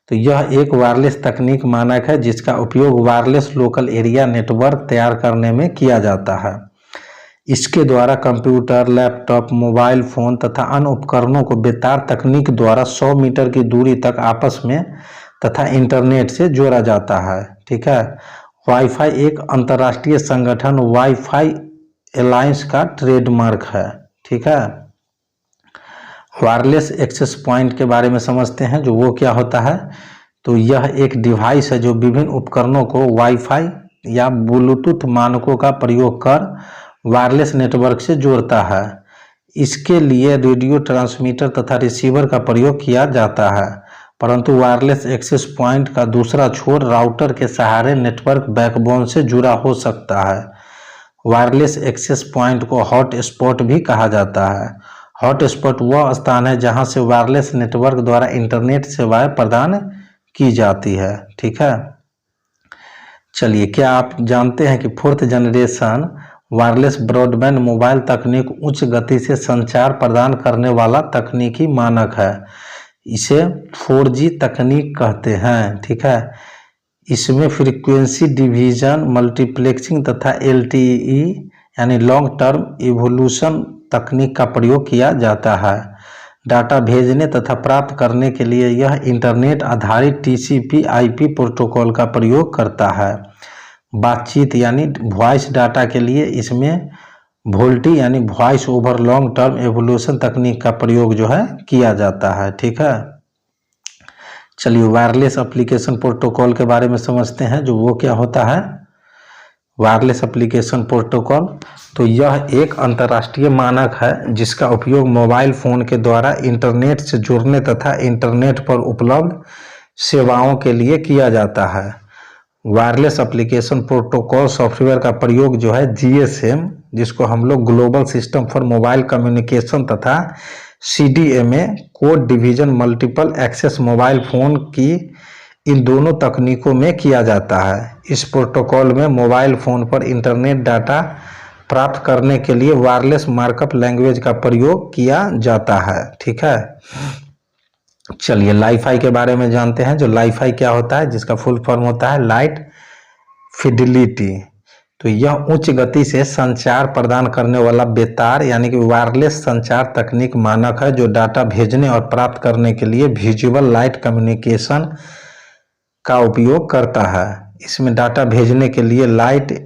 तो यह एक वायरलेस तकनीक मानक है जिसका उपयोग वायरलेस लोकल एरिया नेटवर्क तैयार करने में किया जाता है। इसके द्वारा कंप्यूटर, लैपटॉप, मोबाइल फोन तथा अन्य उपकरणों को बेतार तकनीक द्वारा 100 मीटर की दूरी तक आपस में तथा इंटरनेट से जोड़ा जाता है। ठीक है, वाईफाई एक अंतर्राष्ट्रीय संगठन वाईफाई अलायंस का ट्रेडमार्क है। ठीक है, वायरलेस एक्सेस पॉइंट के बारे में समझते हैं। जो वो क्या होता है? तो यह एक डिवाइस है जो विभिन्न उपकरणों को वाईफाई या ब्लूटूथ मानकों का प्रयोग कर वायरलेस नेटवर्क से जोड़ता है। इसके लिए रेडियो ट्रांसमीटर तथा रिसीवर का प्रयोग किया जाता है। परंतु वायरलेस एक्सेस पॉइंट का दूसरा छोर राउटर के सहारे नेटवर्क बैकबोन से जुड़ा हो सकता है। वायरलेस एक्सेस पॉइंट को हॉट स्पॉट भी कहा जाता है। हॉट स्पॉट वह स्थान है जहां से वायरलेस नेटवर्क द्वारा इंटरनेट सेवाएं प्रदान की जाती है। ठीक है, चलिए, क्या आप जानते हैं कि 4th generation wireless broadband mobile तकनीक उच्च गति से संचार प्रदान करने वाला तकनीकी मानक है। इसे 4G तकनीक कहते हैं। ठीक है, इसमें फ्रीक्वेंसी डिवीजन, मल्टीप्लेक्सिंग तथा LTE यानी लॉन्ग टर्म इवोल्यूशन तकनीक का प्रयोग किया जाता है। डाटा भेजने तथा प्राप्त करने के लिए यह इंटरनेट आधारित TCP/IP प्रोटोकॉल का प्रयोग करता है। बातचीत यानी वॉइस डाटा के लिए इसमें VoLTE यानी voice over long term evolution तकनीक का प्रयोग जो है किया जाता है। ठीक है, चलिए वायरलेस एप्लीकेशन प्रोटोकॉल के बारे में समझते हैं, जो वो क्या होता है। वायरलेस एप्लीकेशन प्रोटोकॉल, तो यह एक अंतर्राष्ट्रीय मानक है जिसका उपयोग मोबाइल फ़ोन के द्वारा इंटरनेट से जुड़ने तथा इंटरनेट पर उपलब्ध सेवाओं के लिए किया जाता है। वायरलेस एप्लीकेशन प्रोटोकॉल सॉफ्टवेयर का प्रयोग जो है GSM, जिसको हम लोग global system for mobile communication तथा CDMA code division multiple access mobile phone की, इन दोनों तकनीकों में किया जाता है। इस प्रोटोकॉल में मोबाइल फ़ोन पर इंटरनेट डाटा प्राप्त करने के लिए वायरलेस मार्कअप लैंग्वेज का प्रयोग किया जाता है। ठीक है, चलिए लाईफाई के बारे में जानते हैं। जो लाईफाई क्या होता है, जिसका फुल फॉर्म होता है लाइट फिडिलिटी। तो यह उच्च गति से संचार प्रदान करने वाला बेतार यानी कि वायरलेस संचार तकनीक मानक है, जो डाटा भेजने और प्राप्त करने के लिए विजुअल लाइट कम्युनिकेशन का उपयोग करता है। इसमें डाटा भेजने के लिए लाइट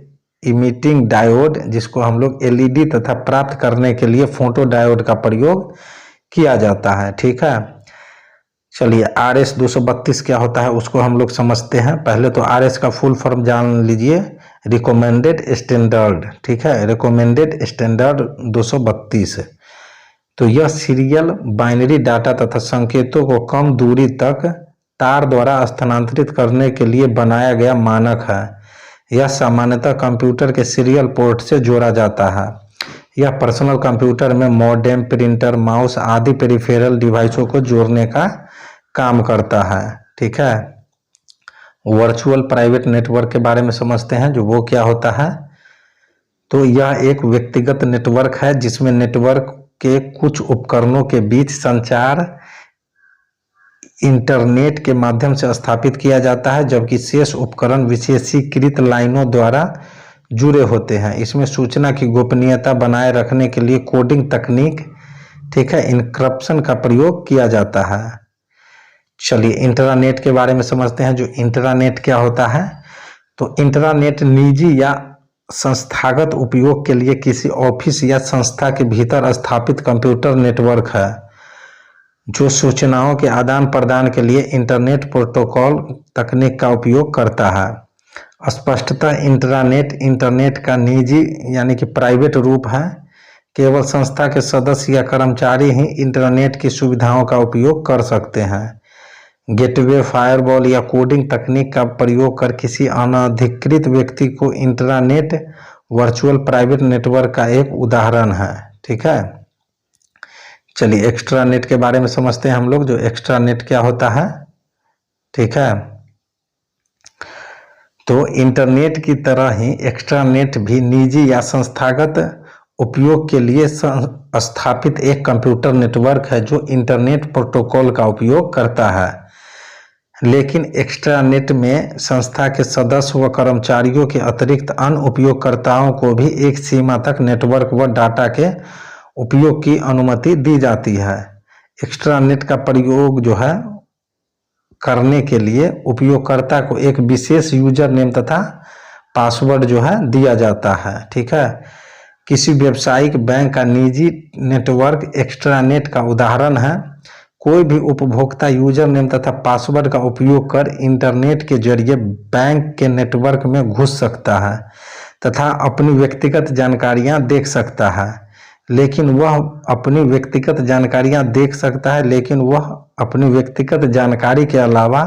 इमिटिंग डायोड, जिसको हम लोग LED तथा प्राप्त करने के लिए फोटो डायोड का प्रयोग किया जाता है। ठीक है, चलिए RS-232 क्या होता है उसको हम लोग समझते हैं। पहले तो RS का फुल फॉर्म जान लीजिए, रिकमेंडेड स्टैंडर्ड। ठीक है, रिकमेंडेड स्टैंडर्ड 232। तो यह सीरियल बाइनरी डाटा तथा संकेतों को कम दूरी तक तार द्वारा स्थानांतरित करने के लिए बनाया गया मानक है। यह सामान्यतः कंप्यूटर के सीरियल पोर्ट से जोड़ा जाता है। यह पर्सनल कंप्यूटर में मॉडेम, प्रिंटर, माउस आदि पेरिफेरल डिवाइसों को जोड़ने का काम करता है। ठीक है, वर्चुअल प्राइवेट नेटवर्क के बारे में समझते हैं, जो वो क्या होता है। तो यह एक व्यक्तिगत नेटवर्क है जिसमें नेटवर्क के कुछ उपकरणों के बीच संचार इंटरनेट के माध्यम से स्थापित किया जाता है, जबकि शेष उपकरण विशेषीकृत लाइनों द्वारा जुड़े होते हैं। इसमें सूचना की गोपनीयता बनाए रखने के लिए कोडिंग तकनीक, ठीक है, इनक्रिप्शन का प्रयोग किया जाता है। चलिए इंट्रानेट के बारे में समझते हैं। जो इंट्रानेट क्या होता है, तो इंट्रानेट निजी या संस्थागत उपयोग के लिए किसी ऑफिस या संस्था के भीतर स्थापित कंप्यूटर नेटवर्क है, जो सूचनाओं के आदान प्रदान के लिए इंटरनेट प्रोटोकॉल तकनीक का उपयोग करता है। स्पष्टतः इंट्रानेट इंटरनेट का निजी यानी कि प्राइवेट रूप है। केवल संस्था के सदस्य या कर्मचारी ही इंटरनेट की सुविधाओं का उपयोग कर सकते हैं। गेटवे, फायरवॉल या कोडिंग तकनीक का प्रयोग कर किसी अनधिकृत व्यक्ति को इंट्रानेट वर्चुअल प्राइवेट नेटवर्क का एक उदाहरण है। ठीक है, चलिए एक्स्ट्रानेट के बारे में समझते हैं हम लोग। जो एक्स्ट्रानेट क्या होता है, ठीक है, तो इंटरनेट की तरह ही एक्स्ट्रानेट भी निजी या संस्थागत उपयोग के लिए स्थापित एक कंप्यूटर नेटवर्क है जो इंटरनेट प्रोटोकॉल का उपयोग करता है। लेकिन एक्स्ट्रानेट में संस्था के सदस्य व कर्मचारियों के अतिरिक्त अन्य उपयोगकर्ताओं को भी एक सीमा तक नेटवर्क व डाटा के उपयोग की अनुमति दी जाती है। एक्स्ट्रानेट का प्रयोग जो है करने के लिए उपयोगकर्ता को एक विशेष यूजर नेम तथा पासवर्ड जो है दिया जाता है। ठीक है, किसी व्यावसायिक बैंक का निजी नेटवर्क एक्स्ट्रानेट का उदाहरण है। कोई भी उपभोक्ता यूजर नेम तथा पासवर्ड का उपयोग कर इंटरनेट के जरिए बैंक के नेटवर्क में घुस सकता है तथा अपनी व्यक्तिगत जानकारियां देख सकता है। लेकिन वह अपनी व्यक्तिगत जानकारियां देख सकता है, लेकिन वह अपनी व्यक्तिगत जानकारी के अलावा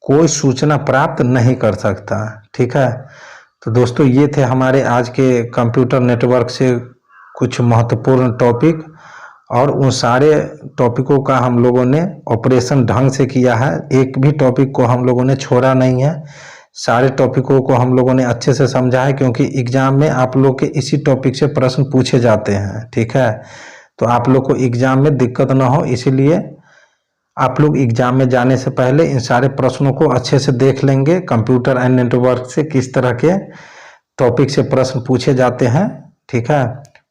कोई सूचना प्राप्त नहीं कर सकता। ठीक है, तो दोस्तों ये थे हमारे आज के कंप्यूटर नेटवर्क से कुछ महत्वपूर्ण टॉपिक, और उन सारे टॉपिकों का हम लोगों ने ऑपरेशन ढंग से किया है। एक भी टॉपिक को हम लोगों ने छोड़ा नहीं है, सारे टॉपिकों को हम लोगों ने अच्छे से समझा है, क्योंकि एग्जाम में आप लोग के इसी टॉपिक से प्रश्न पूछे जाते हैं। ठीक है, तो आप लोग को एग्जाम में दिक्कत ना हो, इसीलिए आप लोग एग्जाम में जाने से पहले इन सारे प्रश्नों को अच्छे से देख लेंगे। कंप्यूटर एंड नेटवर्क से किस तरह के टॉपिक से प्रश्न पूछे जाते हैं, ठीक है,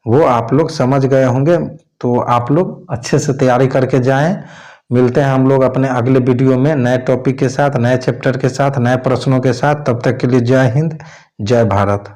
वो आप लोग समझ गए होंगे। तो आप लोग अच्छे से तैयारी करके जाएं। मिलते हैं हम लोग अपने अगले वीडियो में नए टॉपिक के साथ, नए चैप्टर के साथ, नए प्रश्नों के साथ। तब तक के लिए जय हिंद, जय भारत।